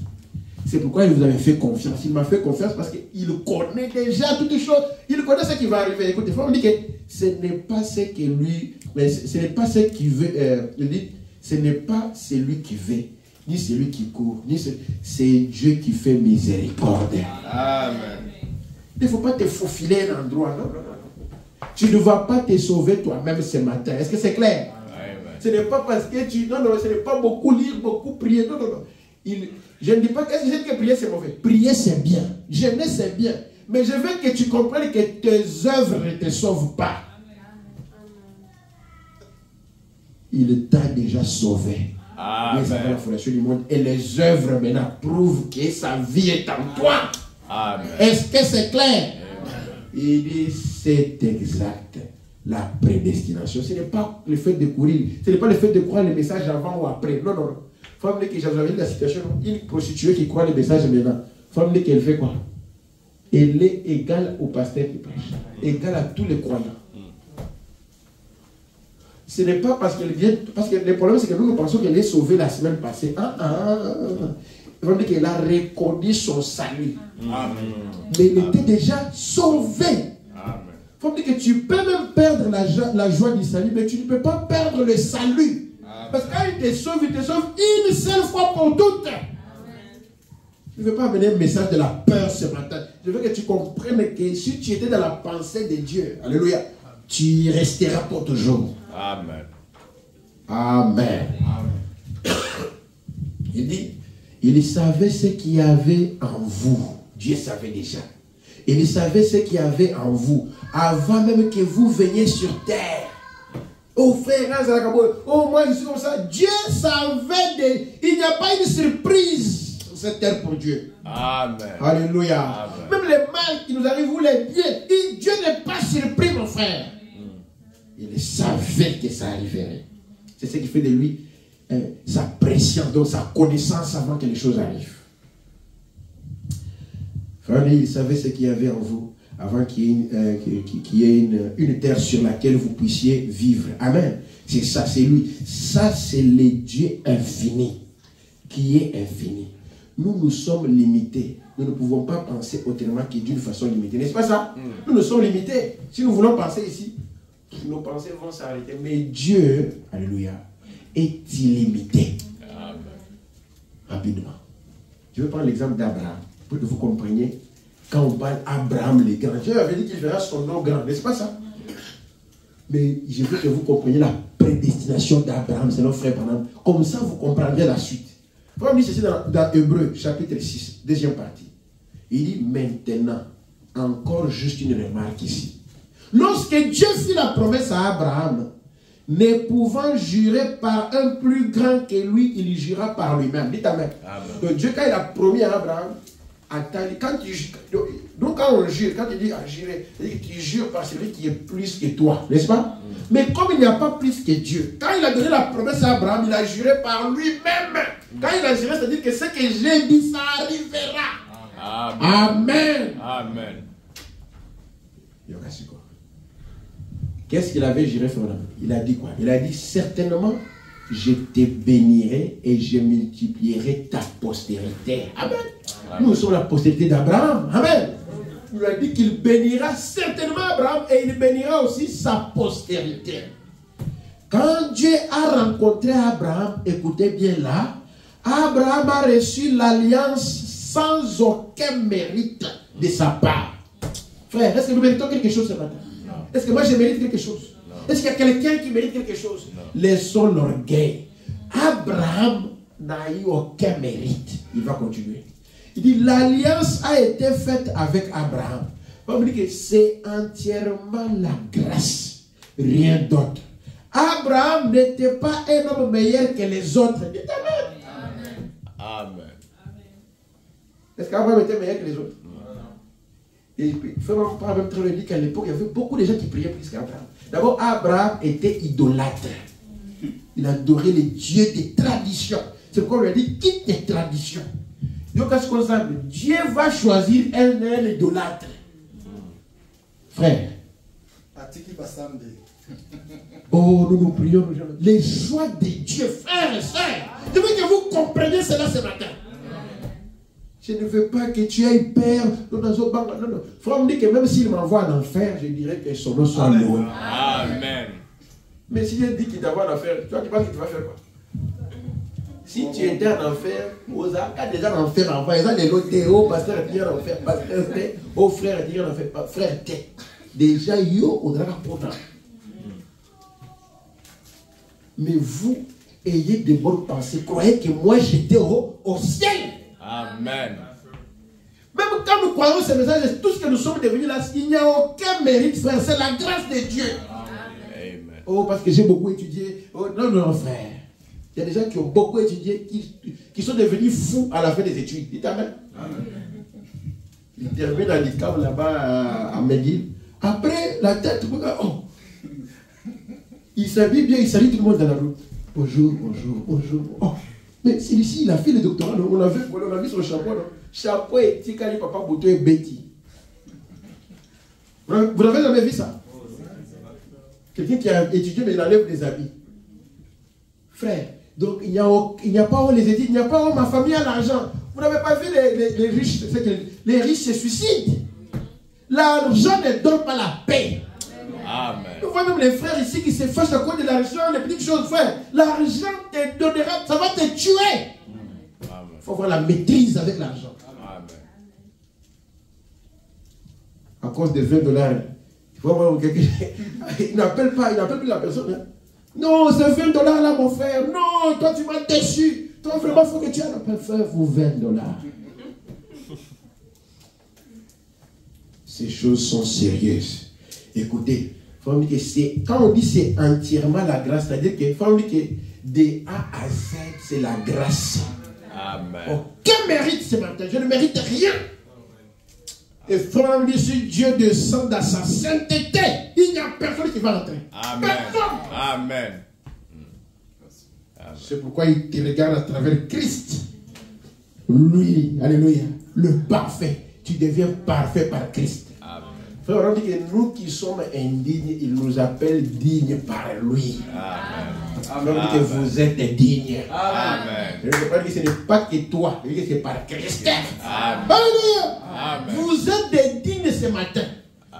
C'est pourquoi il vous avait fait confiance. Il m'a fait confiance parce qu'il connaît déjà toutes choses. Il connaît ce qui va arriver. Écoutez, il faut me dire que ce n'est pas ce que lui, mais ce n'est pas ce qu'il veut. Il dit, ce n'est pas celui qui veut, ni celui qui court, ni c'est Dieu qui fait miséricorde. Amen. Il ne faut pas te faufiler un endroit. Non, non, non. Tu ne vas pas te sauver toi-même ce matin. Est-ce que c'est clair? Amen. Ce n'est pas parce que tu... Non, non, ce n'est pas beaucoup lire, beaucoup prier. Non, non, non. Je ne dis pas que prier c'est mauvais. Prier c'est bien. Jeûner c'est bien. Mais je veux que tu comprennes que tes œuvres ne te sauvent pas. Il t'a déjà sauvé. Amen. La fondation du monde. Et les œuvres maintenant prouvent que sa vie est en toi. Amen. Est-ce que c'est clair? Il dit c'est exact. La prédestination. Ce n'est pas le fait de courir. Ce n'est pas le fait de croire les messages avant ou après. Non, non, non. Il faut me dire que j'avais vu la situation. Une prostituée qui croit les messages maintenant. Il faut me dire qu'elle fait quoi? Elle est égale au pasteur qui prêche. Égale à tous les croyants. Ce n'est pas parce qu'elle vient. Parce que le problème, c'est que nous pensons qu'elle est sauvée la semaine passée. Il faut me dire qu'elle a reconnu son salut. Amen. Mais elle était déjà sauvée. Amen. Il faut me dire que tu peux même perdre la joie du salut, mais tu ne peux pas perdre le salut. Amen. Parce que quand il te sauve une seule fois pour toutes. Je ne veux pas amener un message de la peur ce matin. Je veux que tu comprennes que si tu étais dans la pensée de Dieu, alléluia, tu y resteras pour toujours. Amen. Amen. Amen. Il dit, il savait ce qu'il y avait en vous. Dieu savait déjà. Il savait ce qu'il y avait en vous avant même que vous veniez sur terre. Oh frère, oh moi je suis comme ça. Dieu savait. Il n'y a pas une surprise sur cette terre pour Dieu. Amen. Alléluia. Amen. Même les mal qui nous arrivent, vous les bien. Dieu n'est pas surpris, mon frère. Il savait que ça arriverait. C'est ce qui fait de lui sa préscience, donc sa connaissance avant que les choses arrivent. Frère, il savait ce qu'il y avait en vous avant qu'il y ait une terre sur laquelle vous puissiez vivre. Amen. C'est ça, c'est lui. Ça, c'est le Dieu infini qui est infini. Nous sommes limités. Nous ne pouvons pas penser autrement que d'une façon limitée. N'est-ce pas ça? Nous sommes limités. Si nous voulons penser ici, nos pensées vont s'arrêter. Mais Dieu, alléluia, est illimité. Amen. Rapidement. Je vais prendre l'exemple d'Abraham pour que vous compreniez. Quand on parle d'Abraham le grand, Dieu avait dit qu'il fera son nom grand, n'est-ce pas ça? Mais je veux que vous compreniez la prédestination d'Abraham, c'est notre frère Branham. Comme ça, vous comprendrez la suite. Vous voyez ceci dans Hébreux, chapitre 6, deuxième partie. Il dit maintenant, encore juste une remarque ici. Lorsque Dieu fit la promesse à Abraham, ne pouvant jurer par un plus grand que lui, il jura par lui-même. Dites amen. Donc Dieu, quand il a promis à Abraham, donc quand on jure, quand il dit à jurer, il dit que tu jures par celui qui est plus que toi, n'est-ce pas? Mais comme il n'y a pas plus que Dieu, quand il a donné la promesse à Abraham, il a juré par lui-même. Quand il a juré, c'est-à-dire que ce que j'ai dit, ça arrivera. Amen. Amen. Qu'est-ce qu'il avait juré, frère? Il a dit quoi? Il a dit certainement, je te bénirai et je multiplierai ta postérité. Amen. Amen. Nous sommes la postérité d'Abraham. Amen. Il lui a dit qu'il bénira certainement Abraham et il bénira aussi sa postérité. Quand Dieu a rencontré Abraham, écoutez bien là, Abraham a reçu l'alliance sans aucun mérite de sa part. Frère, est-ce que nous méritons quelque chose ce matin? Est-ce que moi je mérite quelque chose? Est-ce qu'il y a quelqu'un qui mérite quelque chose? Laissons l'orgueil. Abraham n'a eu aucun mérite. Il va continuer. Il dit l'alliance a été faite avec Abraham. On dit que c'est entièrement la grâce. Rien d'autre. Abraham n'était pas un homme meilleur que les autres. Amen. Amen. Est-ce qu'Abraham était meilleur que les autres? Et il faut même pas même trop le dire qu'à l'époque, il y avait beaucoup de gens qui priaient plus qu'Abraham. D'abord, Abraham était idolâtre. Il adorait les dieux des traditions. C'est pourquoi on lui a dit, quitte tes traditions. Donc, qu'est-ce qu'on sait? Dieu va choisir un idolâtre. Frère. Oh, nous prions. Les choix de Dieu, frères et sœurs. Je veux que vous compreniez cela ce matin. Je ne veux pas que tu ailles peur. Non, non. Frère me dit que même s'il m'envoie en enfer, je dirais que son nom soit loué. Amen. Mais s'il dit qu'il t'envoie en enfer, tu penses qu'il va faire quoi? Si tu étais en enfer, aux cas déjà en enfer, envoie les lotéos, pasteur est en enfer, pasteur est au frère est en enfer, frère t'es. Déjà, yo, on a la. Mais vous ayez de bonnes pensées. Croyez que moi j'étais au ciel. Amen. Même quand nous croyons ces messages, tout ce que nous sommes devenus là, il n'y a aucun mérite, frère. C'est la grâce de Dieu. Amen. Oh, parce que j'ai beaucoup étudié. Oh, non, frère. Il y a des gens qui ont beaucoup étudié, qui sont devenus fous à la fin des études. Dites Amen. Ils terminent à l'ICAM là-bas à McGill. Après, la tête, oh. Il s'habille bien, il salue tout le monde dans la route. Bonjour. Oh. Mais celui-ci, il a fait le doctorat. On a vu son chapeau. Non? Chapeau et Tikali, papa, bouton et Betty. Vous n'avez jamais vu ça? Quelqu'un qui a étudié, mais il enlève des habits. Frère, donc il n'y a pas où les études, il n'y a pas où ma famille a l'argent. Vous n'avez pas vu les riches, c'est que les riches se suicident. L'argent ne donne pas la paix. Amen. Nous voyons même les frères ici qui se fâchent à cause de l'argent, les petites choses, frère. L'argent te donnera, ça va te tuer. Il faut avoir la maîtrise avec l'argent. À cause des $20. Il faut avoir quelqu'un. Il n'appelle plus la personne. Hein. Non, c'est $20 là, mon frère. Non, toi tu m'as déçu. Toi vraiment, il faut que tu aies un frère, vous $20. Ces choses sont sérieuses. Écoutez, quand on dit c'est entièrement la grâce, c'est-à-dire que de A à Z, c'est la grâce. Amen. Aucun mérite ce matin. Je ne mérite rien. Et frère, si Dieu descend dans sa sainteté, il n'y a personne qui va entrer. Amen. Personne. Amen. C'est pourquoi il te regarde à travers Christ. Lui, alléluia, le parfait. Tu deviens parfait par Christ. Amen. Frère, on dit que nous qui sommes indignes, il nous appelle dignes par lui. Amen. On dit que vous êtes dignes. Amen. Je ne veux pas dire que ce n'est pas que toi, je veux dire que c'est par Christ. Amen. Alléluia. Amen. Vous êtes des dignes ce matin.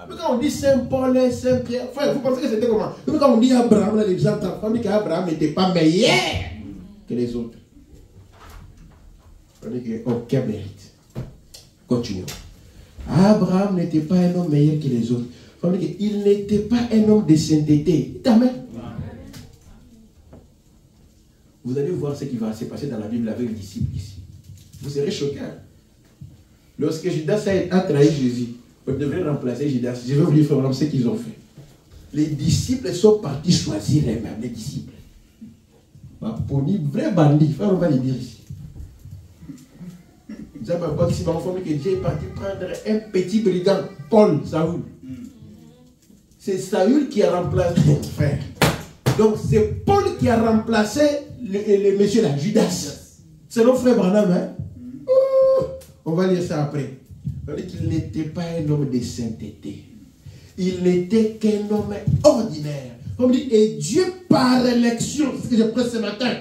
Mais quand on dit Saint Paul, Saint Pierre, frère, vous pensez que c'était comment? Mais quand on dit Abraham, les gens on dit qu'Abraham n'était pas meilleur que les autres. On dit qu'il n'y a aucun mérite. Continuons. Abraham n'était pas un homme meilleur que les autres. On dit qu'il n'était pas un homme de sainteté. Amen. Vous allez voir ce qui va se passer dans la Bible avec les disciples ici. Vous serez choqués. Lorsque Judas a trahi Jésus, on devrait remplacer Judas. Je vais vous dire ce qu'ils ont fait. Les disciples sont partis choisir les mêmes, les disciples. Vrai bandit, on va les dire ici. Vous avez pas ici, que Dieu est parti prendre un petit brigand, Paul, Saoul. c'est Saül qui a remplacé mon frère. Donc c'est Paul qui a remplacé le monsieur là, Judas. C'est notre frère Branham, hein? On va lire ça après. On dit qu'il n'était pas un homme de sainteté. Il n'était qu'un homme ordinaire. On dit, et Dieu par élection, c'est ce que j'ai pris ce matin,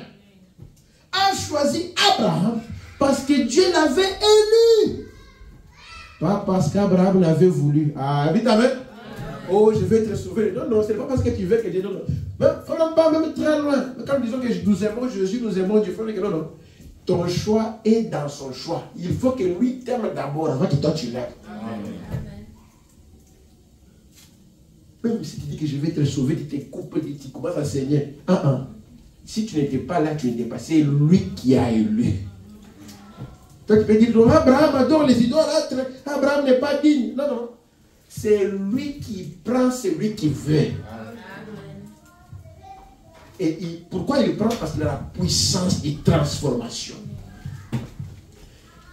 a choisi Abraham parce que Dieu l'avait élu. Pas parce qu'Abraham l'avait voulu. Ah, vite avec. Oh, je vais te sauver. Non, non, ce n'est pas parce que tu veux que Dieu... Non, non. Même, pas même très loin. Quand nous disons que nous aimons Jésus, nous aimons Dieu, il faut que non, non. Ton choix est dans son choix. Il faut que lui t'aime d'abord avant que toi tu l'aimes. Même si tu dis que je vais te sauver, tu te coupes, tu commences à saigner. Si tu n'étais pas là, tu n'étais pas. C'est lui qui a élu. Toi, tu peux dire, non, Abraham adore les idolâtres. Abraham n'est pas digne. Non, non. C'est lui qui prend, c'est lui qui veut. Et pourquoi il prend? Parce qu'il a la puissance de transformation.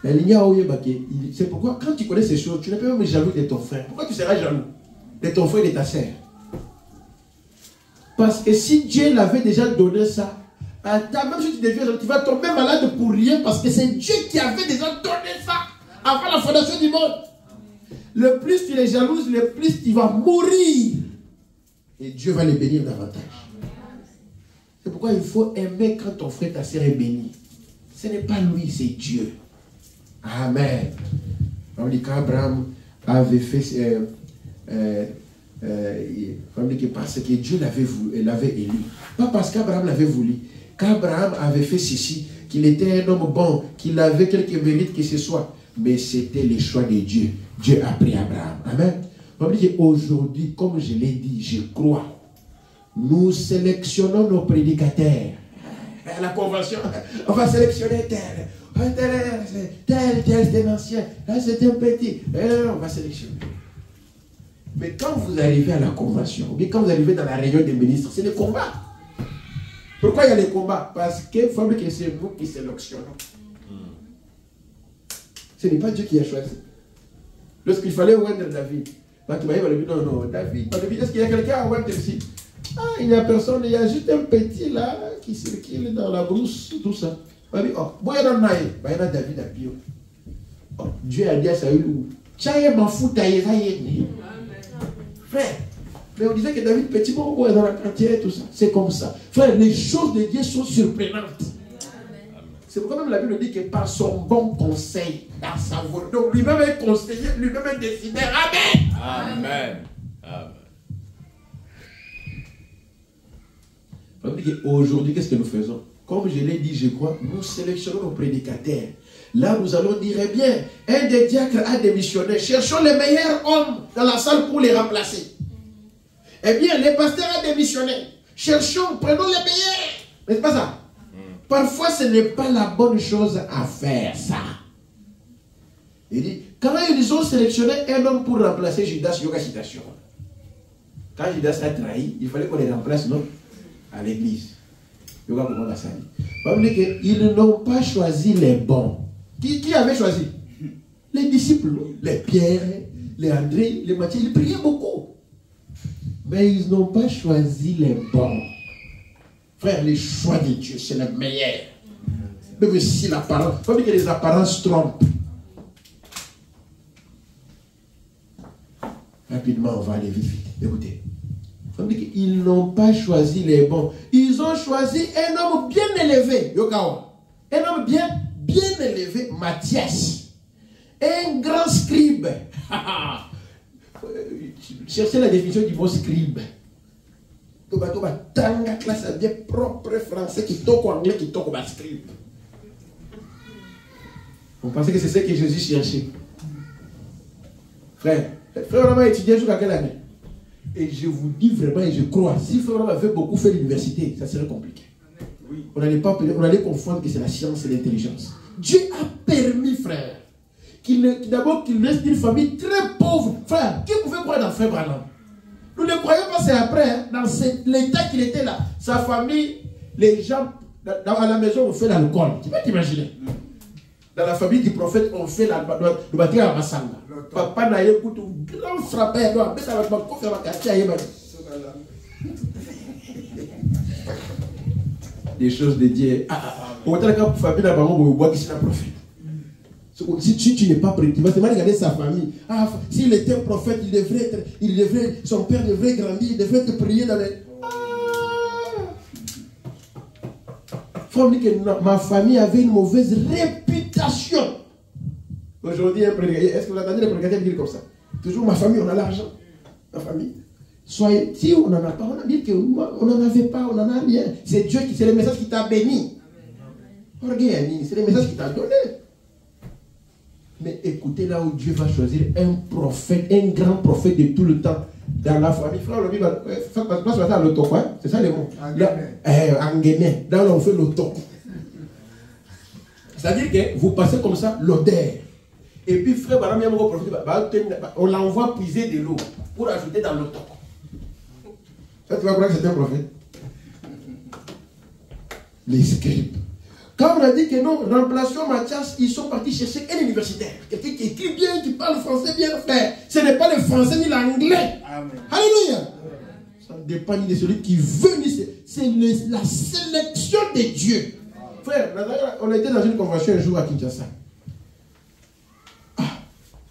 C'est pourquoi quand tu connais ces choses, tu ne peux pas même jaloux de ton frère. Pourquoi tu seras jaloux de ton frère et de ta sœur? Parce que si Dieu l'avait déjà donné ça, même si tu deviens jaloux, tu vas tomber malade pour rien parce que c'est Dieu qui avait déjà donné ça avant la fondation du monde. Le plus tu les jalouses, le plus tu vas mourir. Et Dieu va les bénir davantage. C'est pourquoi il faut aimer quand ton frère, ta sœur est béni. Ce n'est pas lui, c'est Dieu. Amen. On dit qu'Abraham avait fait... on dit que parce que Dieu l'avait élu. Pas parce qu'Abraham l'avait voulu. Qu'Abraham avait fait ceci, qu'il était un homme bon, qu'il avait quelques mérites que ce soit. Mais c'était le choix de Dieu. Dieu a pris Abraham. Amen. On dit qu'aujourd'hui, comme je l'ai dit, je crois, nous sélectionnons nos prédicateurs. À la convention, on va sélectionner tel, c'est un ancien, là c'est un petit. On va sélectionner. Mais quand vous arrivez à la convention, ou bien quand vous arrivez dans la réunion des ministres, c'est le combat. Pourquoi il y a les combats? Parce qu'il faut que c'est vous qui sélectionnons. Ce n'est pas Dieu qui a choisi. Lorsqu'il fallait oindre David, non, David, est-ce qu'il y a quelqu'un à oindre ici? Il n'y a personne, il y a juste un petit là qui circule dans la brousse, tout ça. Dieu a dit à Saül, frère, mais on disait que David, petit bon, est dans la quartier, tout ça. C'est comme ça. Frère, les choses de Dieu sont surprenantes. C'est pourquoi même la Bible dit que par son bon conseil, dans sa volonté, donc lui-même est conseiller, lui-même est décideur. Amen. Amen. Amen. Aujourd'hui, qu'est-ce que nous faisons? Comme je l'ai dit, je crois, nous sélectionnons nos prédicateurs. Là, nous allons dire, eh bien, un des diacres a démissionné. Cherchons les meilleurs hommes dans la salle pour les remplacer. Eh bien, le pasteur a démissionné. Cherchons, prenons les meilleurs. N'est-ce pas ça? Parfois, ce n'est pas la bonne chose à faire, ça. Il dit, quand ils ont sélectionné un homme pour remplacer Judas, il y a une citation. Quand Judas a trahi, il fallait qu'on les remplace, non? À l'église. Il y a comment ça dit. On dit qu'ils n'ont pas choisi les bons. Qui avait choisi? Les disciples, les Pierre, les André, les Matthieu, ils priaient beaucoup. Mais ils n'ont pas choisi les bons. Frère, les choix de Dieu, c'est le meilleur. Même si l'apparence, il faut dire que les apparences trompent. Rapidement, on va aller vite, vite. Écoutez. Il faut dire qu'ils n'ont pas choisi les bons. Ils ont choisi un homme bien élevé. Yokawa. Un homme bien élevé, Matthias. Un grand scribe. Cherchez la définition du mot scribe. Tanga classe à bien propre français qui toque anglais qui toque au scribe. On pensait que c'est ce que Jésus cherchait. Frère, on a étudié jusqu'à quelle année? Et je vous dis vraiment et je crois, si frère avait beaucoup fait l'université, ça serait compliqué. Oui. On allait confondre que c'est la science et l'intelligence. Dieu a permis, frère, d'abord qu'il laisse une famille très pauvre. Frère, qui pouvait croire dans frère Branham? Nous ne croyons pas, c'est après, hein, dans l'état qu'il était là. Sa famille, les gens, à la maison, on fait l'alcool. Tu peux t'imaginer? Dans la famille du prophète, on fait le bâtiment à Massanga. Papa n'a eu grand frappé. Des choses de Dieu. Si tu n'es pas prêt, tu vas regarder sa famille. Ah, s'il était un prophète, son père devrait grandir, il devrait te prier dans les. Faut me dire que ma famille avait une mauvaise réputation. Aujourd'hui, est-ce que vous attendez les prédicateurs dire comme ça? Toujours ma famille, on a l'argent. Ma famille. Soyez, si on n'en a pas, on a dit qu'on n'en avait pas, on n'en a rien. C'est Dieu c'est le message qui t'a béni. Regarde, c'est le message qui t'a donné. Mais écoutez là où Dieu va choisir un prophète, un grand prophète de tout le temps. Dans la famille, frère, le Bible, c'est ça les mots. En Guinée, là on fait l'auto. C'est-à-dire que vous passez comme ça l'odeur. Et puis frère, on l'envoie puiser de l'eau pour ajouter dans l'auto. Ça tu vas croire que c'est un prophète. Les scribes. Quand on a dit que non, remplaçons Mathias, ils sont partis chercher un universitaire. Quelqu'un qui écrit bien, qui parle français bien, frère. Ce n'est pas le français ni l'anglais. Alléluia. Ça dépend de celui qui veut. C'est la sélection de Dieu. Frère, on était dans une convention un jour à Kinshasa.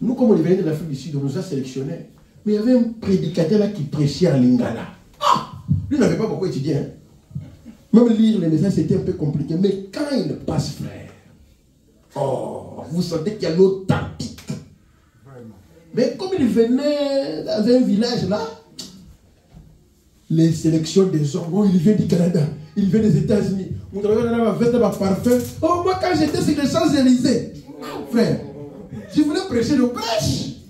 Nous, comme on venait de l'Afrique du Sud, on nous a sélectionnés. Mais il y avait un prédicateur là qui prêchait en lingala. Lui n'avait pas beaucoup étudié. Hein. Même lire les messages, c'était un peu compliqué. Mais quand il passe, frère, vous sentez qu'il y a l'authentique. Mais comme il venait dans un village là, les sélections des hommes, il vient du Canada, il vient des États-Unis. Vous avez un veste de parfum. Moi quand j'étais sur les Champs-Élysées, frère, je voulais prêcher le prêche.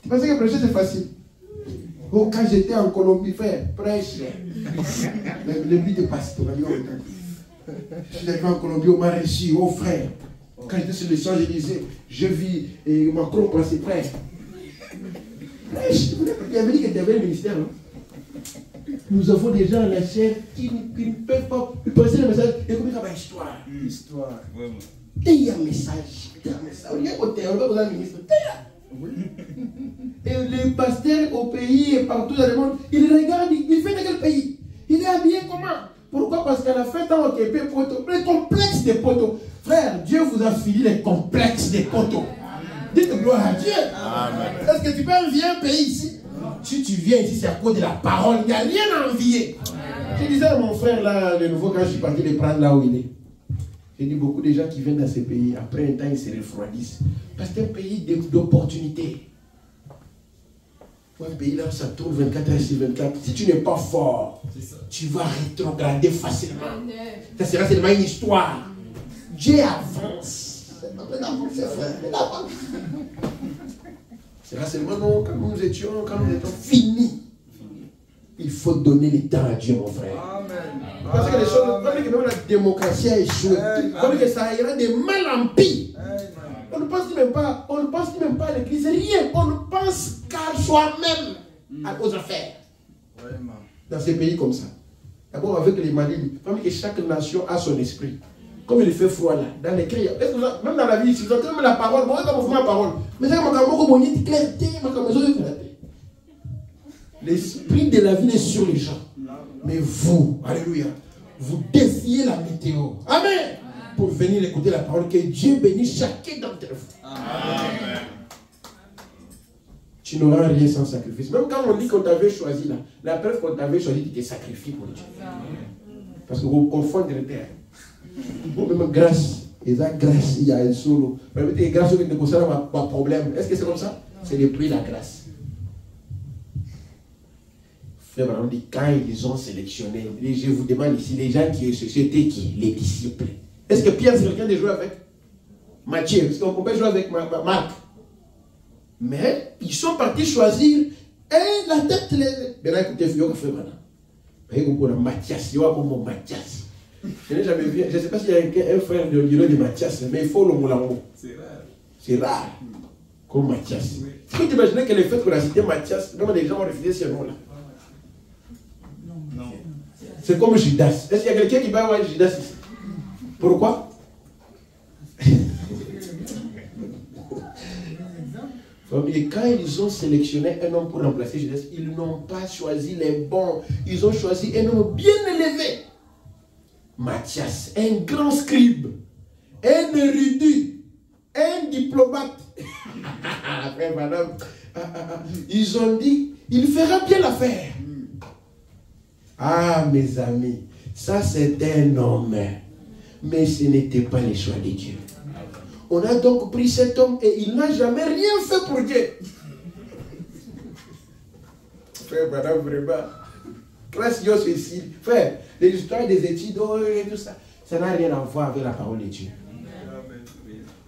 Tu pensais que prêcher c'est facile? Quand j'étais en Colombie, frère, prêche. Le but de pasteur. Je suis arrivé en Colombie, on m'a reçu, frère. Quand j'étais sur les Champs-Élysées, je vis Macron passer frère. Il avait dit qu'il y avait un ministère. Nous avons des gens à la chair qui ne peuvent pas passer le message. Et comme il y a une histoire. Histoire. Et il y a un message. Il y a un message. Il y a un côté, on va vous un ministre. Et les pasteurs au pays et partout dans le monde, ils regardent, il fait de quel pays? Il est habillé comment? Pourquoi? Parce qu'à la fin, dans le Québec, les complexes des poteaux. Frère, Dieu vous a fini les complexes des poteaux. Dites gloire à Dieu. Est-ce que tu peux envier un pays ici? Si tu viens ici, c'est à cause de la parole. Il n'y a rien à envier. Je disais à mon frère, là, le nouveau, quand je suis parti les prendre là où il est. J'ai dit, beaucoup de gens qui viennent dans ces pays, après un temps, ils se refroidissent. Parce que c'est un pays d'opportunités. Un pays là, ça tourne 24 heures sur 24. Si tu n'es pas fort, tu vas rétrograder facilement. Ça sera seulement une histoire. Dieu avance. C'est là seulement non, quand nous étions finis. Il faut donner le temps à Dieu, mon frère. Amen. Parce que les choses, comme que même la démocratie a échoué, comme que ça ira de mal en pire. On ne pense même pas, à l'église, rien. On ne pense qu'à soi-même, aux affaires. Dans ces pays comme ça. D'abord avec les malines, comme que chaque nation a son esprit. Comme il fait froid là, dans les cris, même dans la vie, si vous entendez même la parole, moi comme vous faites la parole, mais ça m'a clarté, l'esprit de la vie est sur les gens. Mais vous, alléluia, vous défiez la météo. Amen. Pour venir écouter la parole, que Dieu bénisse chacun d'entre vous. Amen. Tu n'auras rien sans sacrifice. Même quand on dit qu'on t'avait choisi là, la preuve qu'on t'avait choisi, tu t'es sacrifié pour Dieu. Parce que vous confondez les terres. Même grâce, et ça grâce, il y a un solo. Permettez grâce qui ne concerne pas problème. Est-ce que c'est comme ça? C'est le prix de la grâce. Frère, on dit quand ils ont sélectionné, je vous demande ici, les gens qui c'était qui? Les disciples. Est-ce que Pierre c'est quelqu'un de jouer avec Matthieu? Est-ce qu'on peut jouer avec Marc? Mais ils sont partis choisir et la tête les. Maintenant écoutez, il faut que frère maintenant. Vous voyez comme Mathias, il y a comme Mathias. Je n'ai jamais vu, je ne sais pas s'il y a un frère de Mathias, mais il faut le mot. C'est rare. Comme Mathias. Est-ce que tu imagines que le fait qu'on a cité Mathias, même les gens ont refusé ce nom-là? Non. C'est comme Judas. Est-ce qu'il y a quelqu'un qui va avoir Judas ici? Pourquoi? Et quand ils ont sélectionné un homme pour remplacer Judas, ils n'ont pas choisi les bons. Ils ont choisi un homme bien élevé. Matthias, un grand scribe, un érudit, un diplomate. Après, madame, ils ont dit, il fera bien l'affaire. Ah, mes amis, ça c'est un homme. Mais ce n'était pas le choix de Dieu. On a donc pris cet homme et il n'a jamais rien fait pour Dieu. Frère, madame, vraiment. Grâce Dieu ceci. Frère, les histoires des études et tout ça, ça n'a rien à voir avec la parole de Dieu.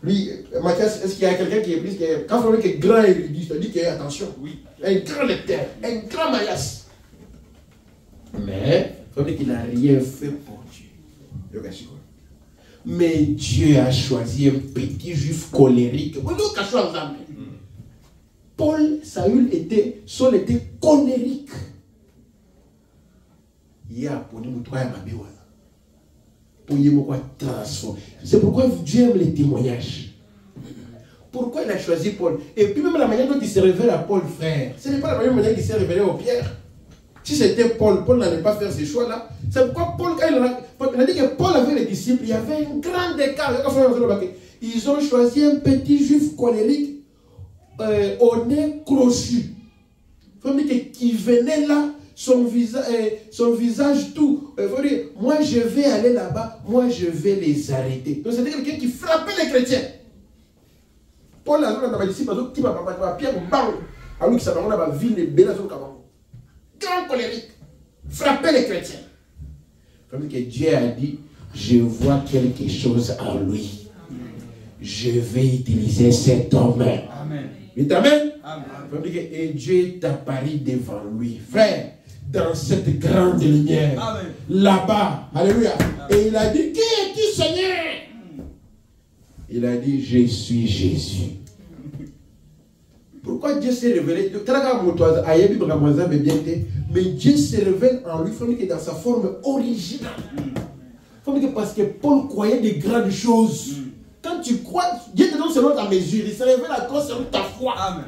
Lui, Matthias, est-ce qu'il y a quelqu'un qui est plus que. Quand on dit qu'il est grand érudit, ça dit qu'il y a attention. Oui. Un grand lecteur, un grand maillasse. Mais, il faut dire qu'il n'a rien fait pour Dieu. Mais Dieu a choisi un petit juif colérique. Paul, Saül était, Saul était colérique. C'est pourquoi Dieu aime les témoignages. Pourquoi il a choisi Paul? Et puis même la manière dont il s'est révélé à Paul, frère, ce n'est pas la même manière qu'il s'est révélé au Pierre. Si c'était Paul, Paul n'allait pas faire ces choix-là. C'est pourquoi Paul, quand il a dit que Paul avait les disciples, il y avait un grand écart. Ils ont choisi un petit juif colérique au nez crochu. Il faut dire qui venait là, son visage tout. Il faut dire, moi je vais aller là-bas, moi je vais les arrêter. Donc c'était quelqu'un qui frappait les chrétiens. Paul a dit dans les disciples, qui m'a pas Pierre, alors que ça va ville et belle grand colérique, frapper les chrétiens. Comme que Dieu a dit, je vois quelque chose en lui. Je vais utiliser cet homme. Amen. Dites Amen. Amen. Et Dieu est apparu devant lui. Frère, dans cette grande lumière, là-bas, alléluia. Et il a dit, qui es-tu, Seigneur? Il a dit, je suis Jésus. Pourquoi Dieu s'est révélé? Mais Dieu se révèle en lui, dans sa forme originale. Parce que Paul croyait des grandes choses. Quand tu crois, Dieu te donne selon ta mesure. Il se révèle à toi selon ta foi. Amen.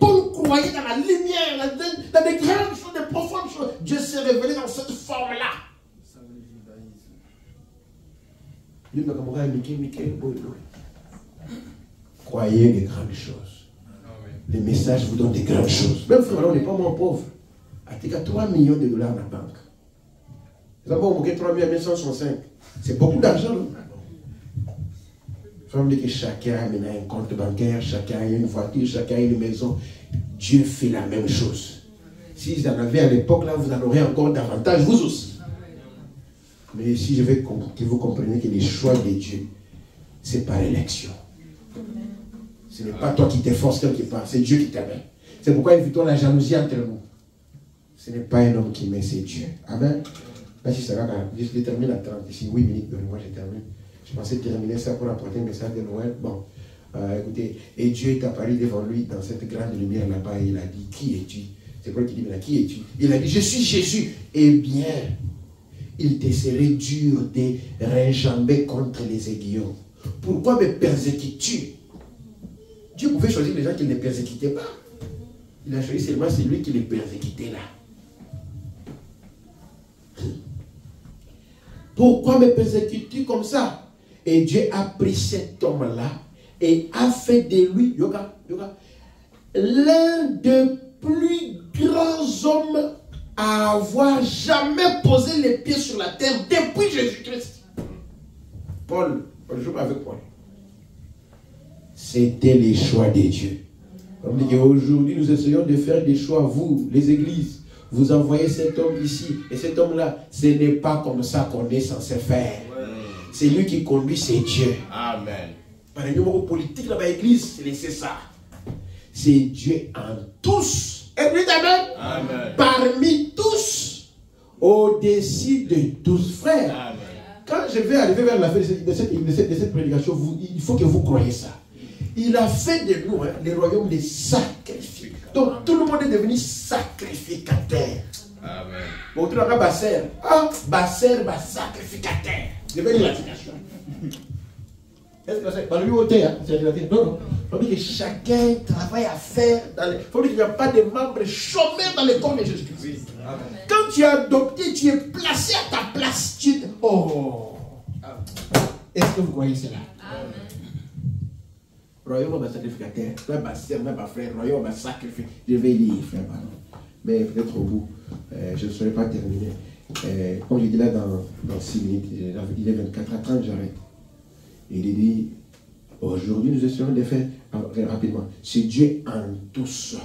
Paul croyait dans la lumière, dans des grandes choses, des profondes choses. Dieu s'est révélé dans cette forme-là. Croyez des grandes choses. Les messages vous donnent des grandes choses. Même frère, on n'est pas moins pauvre. Il y a 3 millions de dollars dans la banque. Nous avons manqué 3 165. C'est beaucoup d'argent. Il faut dire que chacun a un compte bancaire, chacun a une voiture, chacun a une maison. Dieu fait la même chose. S'ils en avaient à l'époque, là, vous en aurez encore davantage, vous aussi. Mais si je veux que vous compreniez que les choix de Dieu, c'est par élection. Ce n'est pas toi qui t'efforces quelque part, c'est Dieu qui t'amène. C'est pourquoi évitons la jalousie entre nous. Ce n'est pas un homme qui met, c'est Dieu. Amen. Là, si ça va, je termine à 30, ici 8 minutes, moi je termine. Je pensais terminer ça pour apporter un message de Noël. Bon, écoutez, et Dieu est apparu devant lui dans cette grande lumière là-bas et il a dit, qui es-tu? C'est quoi qui dit, mais qui es-tu? Il a dit, je suis Jésus. Eh bien, il te serait dur de réjamber contre les aiguillons. Pourquoi me persécutes-tu? Dieu pouvait choisir les gens qui ne les persécutaient pas. Il a choisi seulement celui qui les persécutait là. Pourquoi me persécutes-tu comme ça? Et Dieu a pris cet homme-là et a fait de lui l'un des plus grands hommes à avoir jamais posé les pieds sur la terre depuis Jésus-Christ. Paul, je joue avec Paul. C'était les choix de Dieu. Comme dit aujourd'hui, nous essayons de faire des choix, vous, les églises. Vous envoyez cet homme ici et cet homme-là. Ce n'est pas comme ça qu'on est censé faire. C'est lui qui conduit, c'est Dieu. Amen. Par le numéro politique dans l'église, c'est ça. C'est Dieu en tous. Et puis amen. Amen. Parmi tous, au-dessus de tous, frères. Amen. Quand je vais arriver vers la fin de cette prédication, il faut que vous croyez ça. Il a fait de nous les royaumes des sacrificateurs. Donc tout le monde est devenu sacrificateur. Amen. Bon, tu l'as basser. Ah, basser, sacrificateur. Je vais dire la citation. Est-ce que c'est pas lui ôter, hein? Non, non. Il faut dire que chacun travaille à faire. Il faut dire qu'il n'y a pas de membres chômeurs dans le corps de Jésus-Christ. Quand tu es adopté, tu es placé à ta place. Oh! Est-ce que vous voyez cela? Royaume va sacrificateur, même ma soeur, même ma frère, royaume va sacrifier. Je vais lire, frère, pardon. Mais peut-être au bout, je ne saurais pas terminer. Comme je dis là dans 6 minutes, il est 24 à 30, j'arrête. Il dit, aujourd'hui nous essayons de faire, rapidement, c'est Dieu en tous,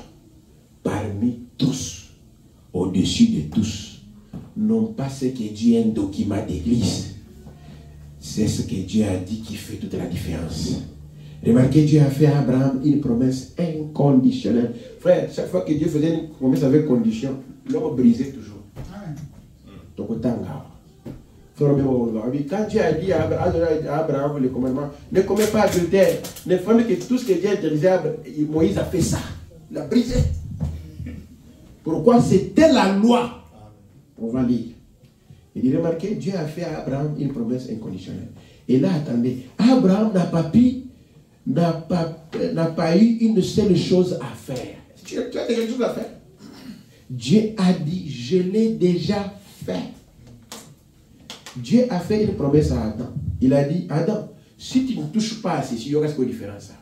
parmi tous, au-dessus de tous. Non pas ce que Dieu est un document d'église. C'est ce que Dieu a dit qui fait toute la différence. Remarquez, Dieu a fait à Abraham une promesse inconditionnelle. Frère, chaque fois que Dieu faisait une promesse avec condition, l'homme brisait toujours. Donc, autant là. Quand Dieu a dit à Abraham le commandement, ne commets pas adultère, ne fais que tout ce que Dieu a interdit, Moïse a fait ça. Il a brisé. Pourquoi? C'était la loi. On va lire. Il dit, remarquez, Dieu a fait à Abraham une promesse inconditionnelle. Et là, attendez, Abraham n'a pas eu une seule chose à faire. Tu as quelque chose à faire? Dieu a dit, je l'ai déjà fait. Dieu a fait une promesse à Adam. Il a dit, Adam, si tu ne touches pas à ceci, il y aura ce qui est différent ça.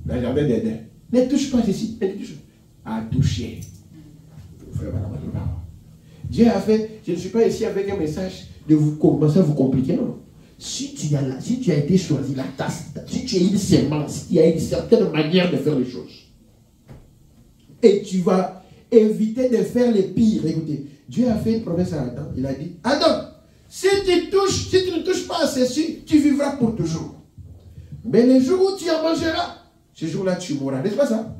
Dans le jardin d'Éden. Ne touche pas à ceci. Ne touche pas. À toucher. Dieu a fait, je ne suis pas ici avec un message de vous commencer à vous compliquer, non. Si tu as été choisi la tasse, si tu as une sémence, il y a une certaine manière de faire les choses. Et tu vas éviter de faire les pires. Écoutez, Dieu a fait une promesse à Adam. Il a dit, Adam, si tu ne touches pas à ceci, tu vivras pour toujours. Mais le jour où tu en mangeras, ce jour-là tu mourras. N'est-ce pas ça?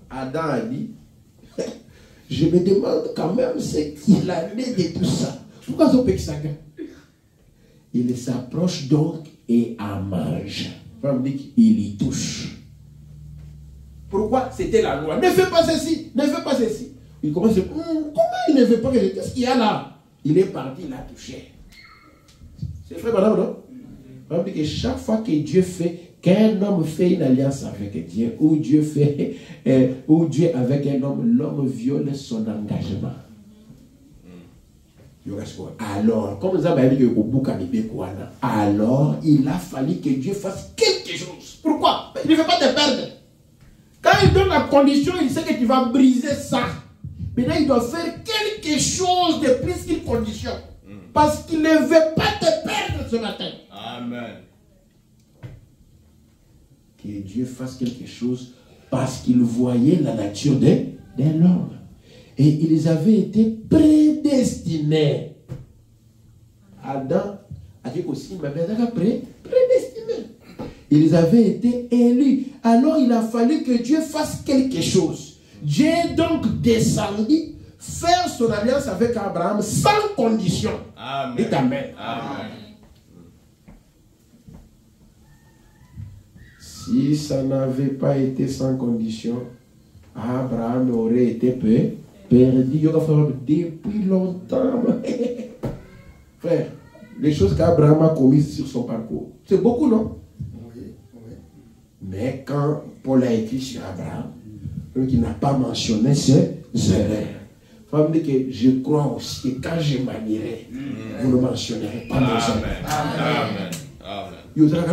Adam a dit, je me demande quand même ce qu'il a né de tout ça. Pourquoi ça peut que ça gagne? Il s'approche donc et en mange. Il y touche. Pourquoi? C'était la loi. Ne fais pas ceci, ne fais pas ceci. Il commence à dire, comment il ne veut pas? Qu'est-ce qu'il y a là? Il est parti, il a touché. C'est vrai, madame, non? On dit que chaque fois que Dieu fait, qu'un homme fait une alliance avec Dieu, ou Dieu avec un homme, l'homme viole son engagement. Alors, comme nous avons dit au Boukanibekouana, alors il a fallu que Dieu fasse quelque chose. Pourquoi? Il ne veut pas te perdre. Quand il donne la condition, il sait que tu vas briser ça. Maintenant, il doit faire quelque chose de plus qu'une condition. Parce qu'il ne veut pas te perdre ce matin. Amen. Que Dieu fasse quelque chose parce qu'il voyait la nature de l'homme. Et ils avaient été prédestinés. Adam a dit aussi, mais prédestinés. Ils avaient été élus. Alors il a fallu que Dieu fasse quelque chose. Dieu est donc descendu faire son alliance avec Abraham sans condition. Amen. Dites Amen. Amen. Si ça n'avait pas été sans condition, Abraham aurait été perdu depuis longtemps. Frère, les choses qu'Abraham a commises sur son parcours, c'est beaucoup, non? Oui, oui. Mais quand Paul a écrit sur Abraham, il n'a pas mentionné ses erreurs. Il faut me dire que je crois aussi que quand je manierai, vous ne mentionnerez pas mes erreurs. Amen. Amen.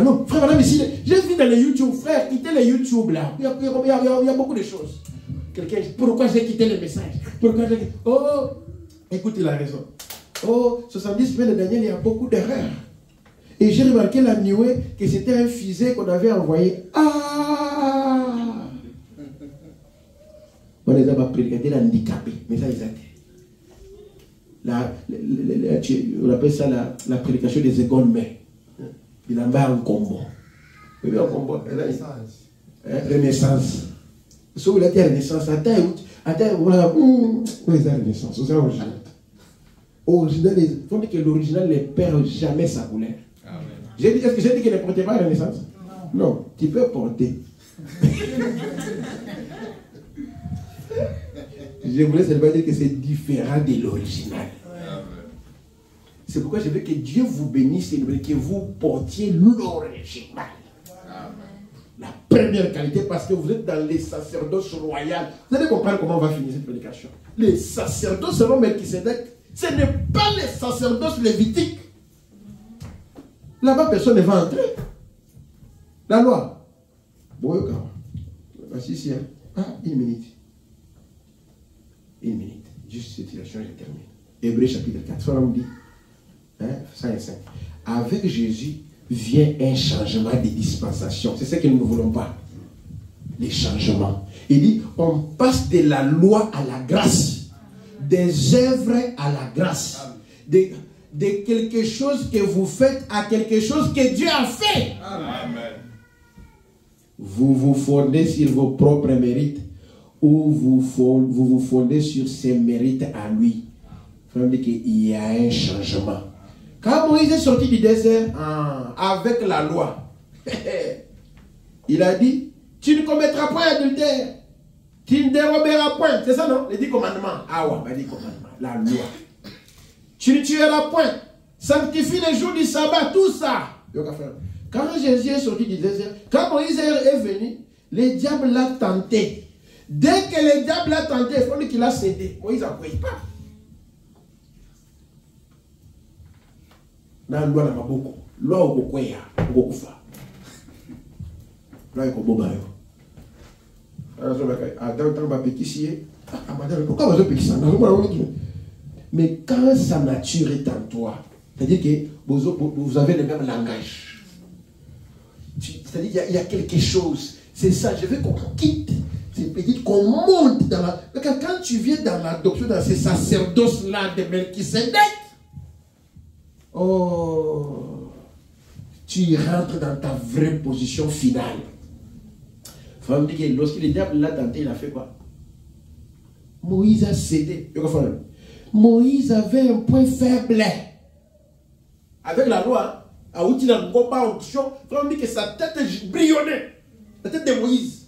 Non, frère, madame, ici, j'ai vu dans les YouTube, frère, quittez les YouTube là. Il y a beaucoup de choses. Quelqu'un, pourquoi j'ai quitté les messages? Oh, écoutez la raison. Oh, 70 semaines de Daniel, il y a beaucoup d'erreurs. Et j'ai remarqué la nuit que c'était un fusée qu'on avait envoyé. Ah! On les a pas prédicateurs handicapés, mais ça, ils étaient. On appelle ça la prédication des secondes mains. Il en va en combo. Vous voyez en combo? Renaissance. Ce où il a dit Renaissance, attends, voilà. Où est la Renaissance? C'est original. Original, il faut dire que l'original ne perd jamais sa couleur. Est-ce que j'ai dit qu'il ne portait pas la Renaissance? Non, tu peux porter. Je voulais seulement dire que c'est différent de l'original. C'est pourquoi je veux que Dieu vous bénisse et que vous portiez l'original. La première qualité, parce que vous êtes dans les sacerdoces royales. Vous allez comprendre comment on va finir cette prédication. Les sacerdoces selon Melchisedec, ce n'est pas les sacerdoces lévitiques. Là-bas, personne ne va entrer. La loi. Bon, voici ici. Ah, une minute. Une minute. Juste cette situation, je termine. Hébreux chapitre 4. Soit on dit, 5 et 5. Avec Jésus vient un changement de dispensation. C'est ce que nous ne voulons pas. Les changements. Il dit, on passe de la loi à la grâce. Des œuvres à la grâce. De quelque chose que vous faites à quelque chose que Dieu a fait. Amen. Vous vous fondez sur vos propres mérites ou vous vous fondez sur ses mérites à lui. Il faut dire qu'il y a un changement. Quand Moïse est sorti du désert avec la loi, il a dit, tu ne commettras point adultère, tu ne déroberas point. C'est ça, non? Les 10 commandements. Ah ouais, les 10 commandements. La loi. Tu ne tueras point. Sanctifie les jours du sabbat, tout ça. Quand Jésus est sorti du désert, quand Moïse est venu, le diable l'a tenté. Dès que le diable l'a tenté, il faut dire qu'il a cédé. Moïse n'a pas. Dans la loi, il y a beaucoup. Loi, il y a beaucoup. Loi, il y a beaucoup. Mais quand sa nature est en toi, c'est-à-dire que vous avez le même langage. C'est-à-dire qu'il y a quelque chose. C'est ça, je veux qu'on quitte. C'est qu'on monte dans la... Quand tu viens dans l'adoption, dans ces sacerdoces-là de Melchisedec, oh, tu rentres dans ta vraie position finale. Il faut me dire que lorsque le diable l'a tenté, il a fait quoi? Moïse a cédé. Moïse avait un point faible. Avec la loi, à outil dans le combat en option, il faut me dire que sa tête brillonnait. La tête de Moïse.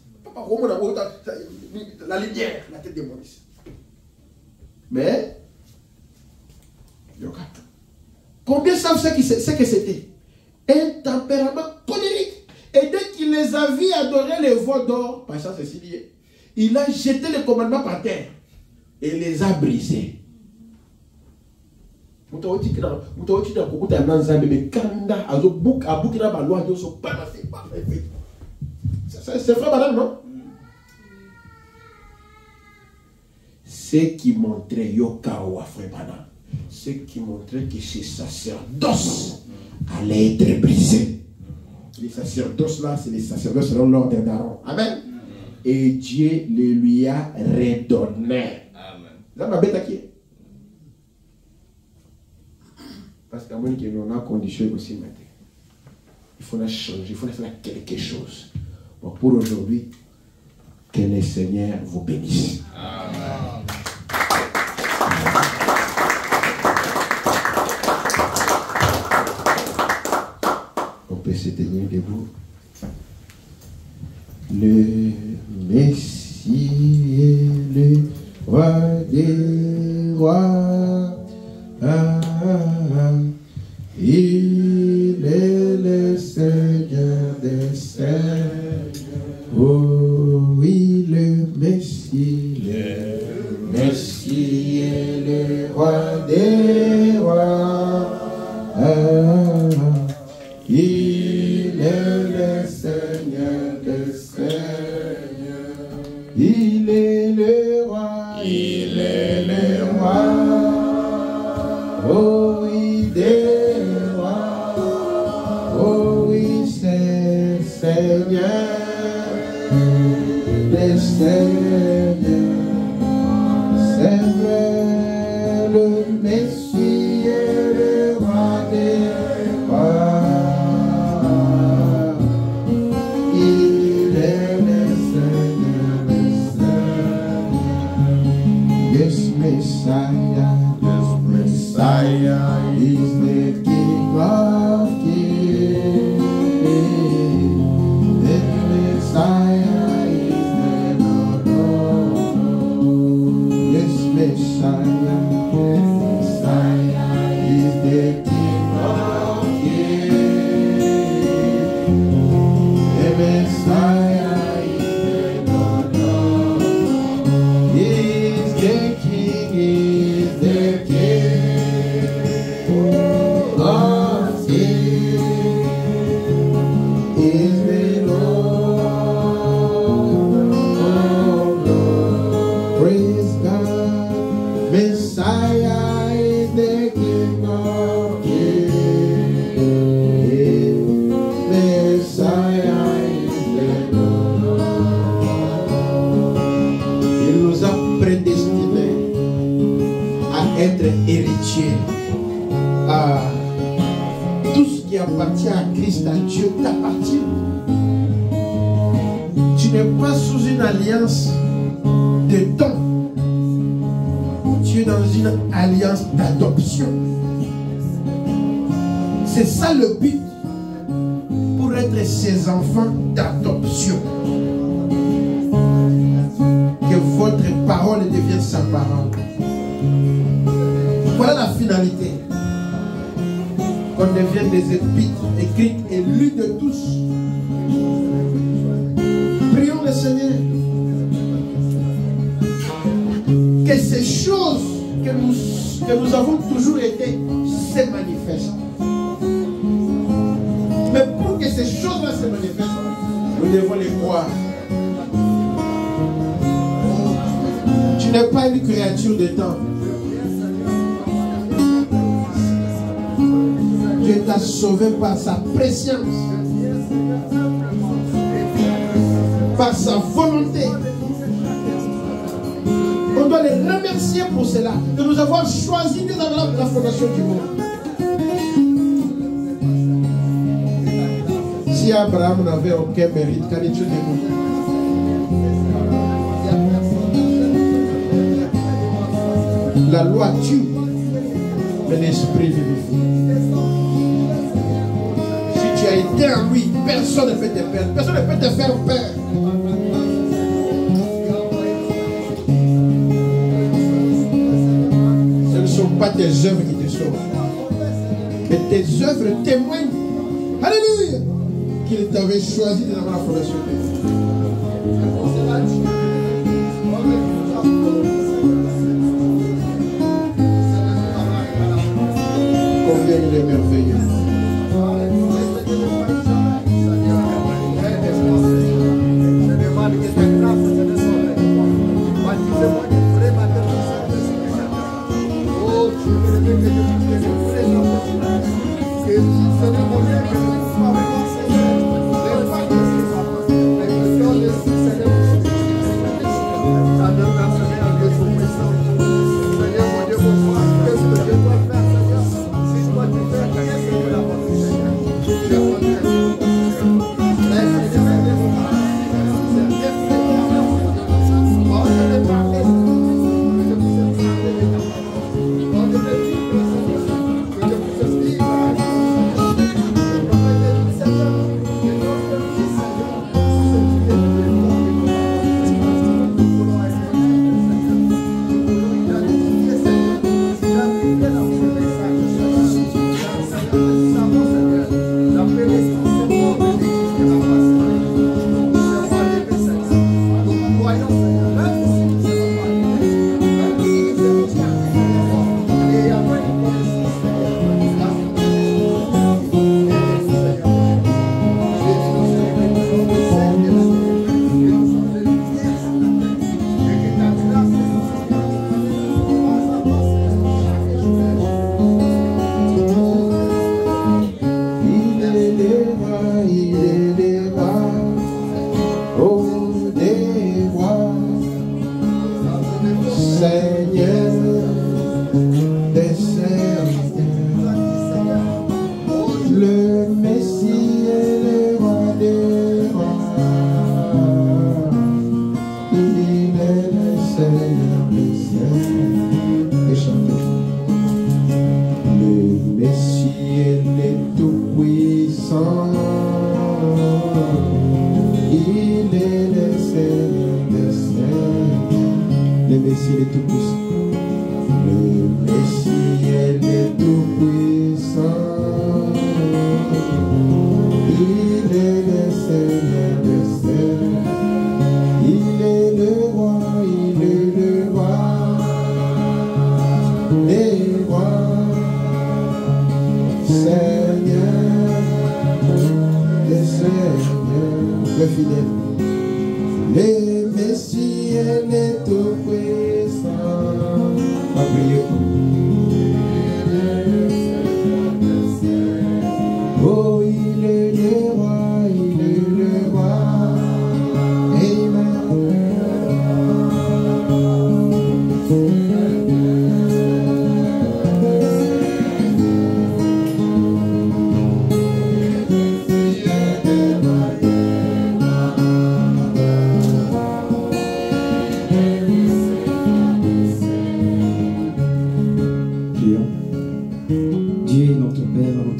La lumière, la tête de Moïse. Mais, combien savent ce que c'était? Un tempérament colérique. Et dès qu'il les a vus adorer les veaux d'or, par chance c'est lié, il a jeté les commandements par terre et les a brisés. C'est vrai, madame, non? Ce qui montrait ce qui montrait que ces sacerdoces allaient être brisés. Les sacerdoces là, c'est les sacerdoces selon l'ordre d'Aaron. Amen. Et Dieu les lui a redonnés. Amen. Parce qu'à moins qu'on a conditionné aussi maintenant. Il faut la changer, il faut faire quelque chose. Bon, pour aujourd'hui, que le Seigneur vous bénisse. Amen. On peut se tenir debout. Le Messie est le roi des rois. Il est le Seigneur des seigneurs. Oh oui, le Messie est le roi des rois. Il est le Seigneur des seigneurs. Il est le roi. Il est le roi. Oh oui, des rois. Oh oui, c'est Seigneur. Le Seigneur, c'est vrai, le Messie est le roi des rois. Il est le Seigneur des seigneurs. Yes, Messiah, is the King of kings. The Messiah. Messiah, Messiah. héritier. Tout ce qui appartient à Christ, à Dieu, t'appartient. Tu n'es pas sous une alliance de don. Tu es dans une alliance d'adoption. C'est ça le but pour être ses enfants d'adoption. Que votre parole devienne sa parole. Voilà la finalité. Qu'on devienne des épîtres écrites et lues de tous. Prions le Seigneur. Que ces choses que nous avons toujours été se manifestent. Mais pour que ces choses-là se manifestent, nous devons les croire. Tu n'es pas une créature de temps. Dieu t'a sauvé par sa préscience, par sa volonté. On doit les remercier pour cela, de nous avoir choisis dès la fondation du monde. Si Abraham n'avait aucun mérite, qu'en est-il de nous? La loi tue, mais l'esprit vivifie. Si tu as été en lui, personne ne peut te perdre, personne ne peut te faire peur. Ce ne sont pas tes œuvres qui te sauvent, mais tes œuvres témoignent, alléluia, qu'il t'avait choisi dans la fondation. Combien il est merveilleux.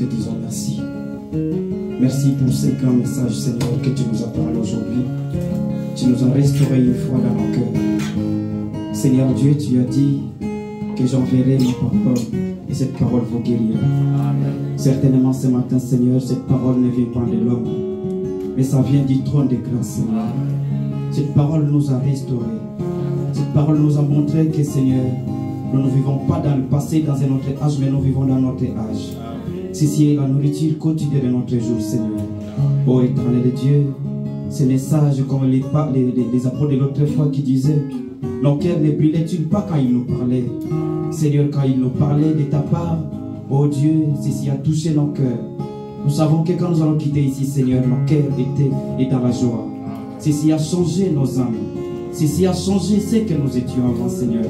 te disons merci. Merci pour ces grands messages, Seigneur, que tu nous as parlé aujourd'hui. Tu nous as restauré une fois dans nos cœurs. Seigneur Dieu, tu as dit que j'enverrai ma parole et cette parole vous guérira. Certainement ce matin, Seigneur, cette parole ne vient pas de l'homme, mais ça vient du trône de grâce, Seigneur. Cette parole nous a restaurés. Cette parole nous a montré que, Seigneur, nous ne vivons pas dans le passé, dans un autre âge, mais nous vivons dans notre âge. Ceci est la nourriture quotidienne de notre jour, Seigneur. Ô éternel Dieu, ces messages, comme les apôtres de l'autre fois qui disaient, nos cœurs ne brillaient-ils pas quand ils nous parlaient? Seigneur, quand ils nous parlaient de ta part, ô Dieu, ceci a touché nos cœurs. Nous savons que quand nous allons quitter ici, Seigneur, nos cœurs étaient dans la joie. Ceci a changé nos âmes. Ceci a changé ce que nous étions avant, Seigneur.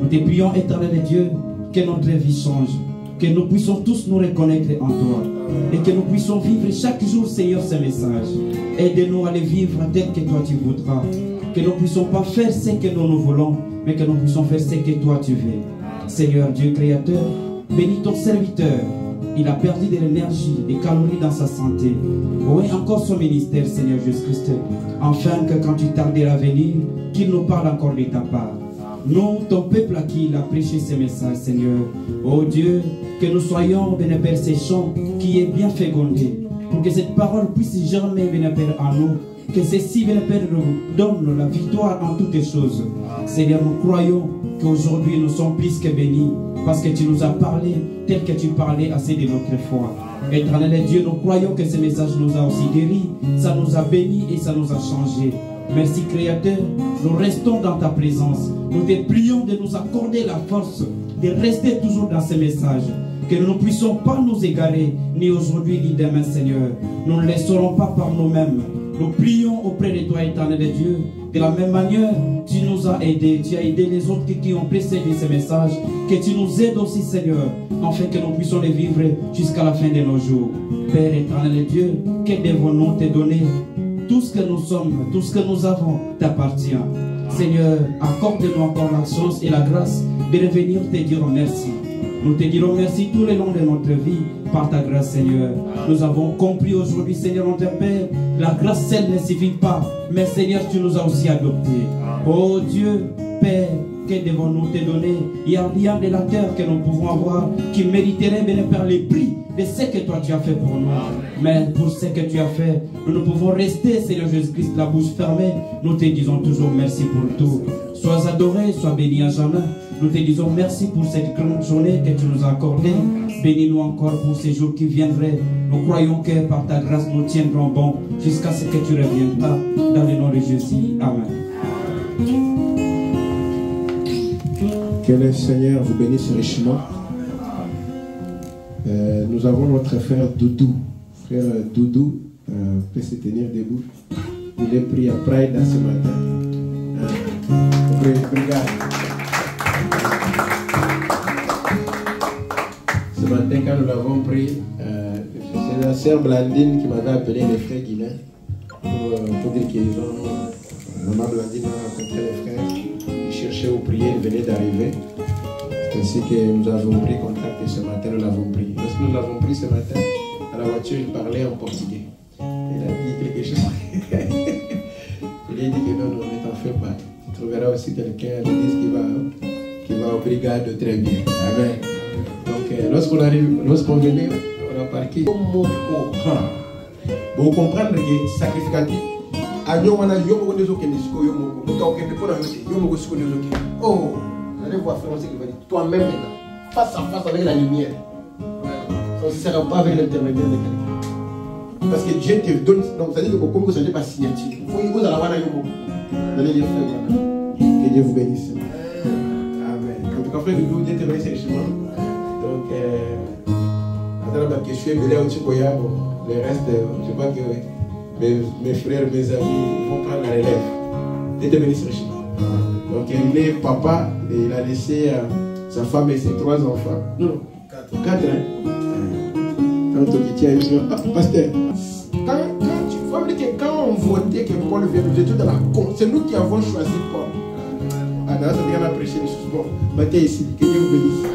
Nous te prions, éternel Dieu, que notre vie change. Que nous puissions tous nous reconnaître en toi. Et que nous puissions vivre chaque jour, Seigneur, ce message. Aide-nous à les vivre tel que toi tu voudras. Que nous ne puissions pas faire ce que nous voulons, mais que nous puissions faire ce que toi tu veux. Seigneur Dieu créateur, bénis ton serviteur. Il a perdu de l'énergie, des calories dans sa santé. Oui, encore son ministère, Seigneur Jésus-Christ. Afin que quand tu tarderas à venir, qu'il nous parle encore de ta part. Nous, ton peuple à qui il a prêché ces messages, Seigneur. Oh Dieu, que nous soyons, bien Père, ces chants qui est bien fécondé. Pour que cette parole puisse jamais, bien Père, en nous. Que ceci, bien Père, nous donne la victoire en toutes choses. Seigneur, nous croyons qu'aujourd'hui nous sommes plus que bénis. Parce que tu nous as parlé tel que tu parlais assez de notre foi. Éternel Dieu, nous croyons que ce message nous a aussi guéris. Ça nous a bénis et ça nous a changés. Merci Créateur, nous restons dans ta présence. Nous te prions de nous accorder la force de rester toujours dans ce message. Que nous ne puissions pas nous égarer, ni aujourd'hui ni demain, Seigneur. Nous ne laisserons pas par nous-mêmes. Nous prions auprès de toi, éternel Dieu. De la même manière, tu nous as aidés. Tu as aidé les autres qui ont précédé ce message. Que tu nous aides aussi, Seigneur, afin que nous puissions les vivre jusqu'à la fin de nos jours. Père éternel Dieu, que devons-nous te donner? Tout ce que nous sommes, tout ce que nous avons t'appartient. Seigneur, accorde-nous encore la chance et la grâce de revenir te dire merci. Nous te dirons merci tout le long de notre vie par ta grâce, Seigneur. Nous avons compris aujourd'hui, Seigneur, notre Père, la grâce seule ne suffit pas, mais Seigneur, tu nous as aussi adoptés. Oh Dieu, Père, que devons-nous te donner? Il n'y a rien de la terre que nous pouvons avoir qui mériterait, bien Père, les prix de ce que toi tu as fait pour nous. Mais pour ce que tu as fait, nous ne pouvons rester, Seigneur Jésus-Christ, la bouche fermée. Nous te disons toujours merci pour tout. Sois adoré, sois béni à jamais. Nous te disons merci pour cette grande journée que tu nous as accordée. Bénis-nous encore pour ces jours qui viendraient. Nous croyons que par ta grâce nous tiendrons bon jusqu'à ce que tu reviendras. Dans le nom de Jésus. Amen. Que le Seigneur vous bénisse richement. Nous avons notre frère Doudou. Frère Doudou peut se tenir debout. Il est pris à Pride ce matin. Brigade. Ce matin, quand nous l'avons pris, c'est la sœur Blandine qui m'avait appelé les frères Guilain pour dire qu'ils ont. Maman Blandine a rencontré les frères. Ils cherchaient où prier, ils venaient d'arriver. C'est ainsi que nous avons pris contact et ce matin nous l'avons pris. Lorsque nous l'avons pris ce matin, à la voiture, il parlait en portugais. Il a dit quelque chose. Il a dit que non, ne t'en fais pas. Tu trouveras aussi quelqu'un à l'église qui va aux brigades très bien. Amen. Donc lorsqu'on venait, on a parqué. Vous comprendre que sacrificatif. Oh, vous allez voir Français qui va dire toi-même maintenant, face à face avec la lumière. Ça ne sert pas avec l'intermédiaire de quelqu'un. Parce que Dieu te donne, donc ça veut dire que comme vous n'avez pas signature, vous allez avoir un mot. Vous allez dire que Dieu vous bénisse. Amen. En tout cas, frère Dieu te bénisse richement. Donc, je suis venu au Tchikoya, le reste, je crois que mes frères, mes amis vont prendre la relève. Dieu te bénisse richement. Donc il est papa et il a laissé sa femme et ses 3 enfants. Non, 4. 4 pasteur, quand on votait que Paul vienne, nous étions dans la con. C'est nous qui avons choisi Paul. Ah, dans ce on a prêché les choses. Bon, mettez ici, que Dieu vous bénisse.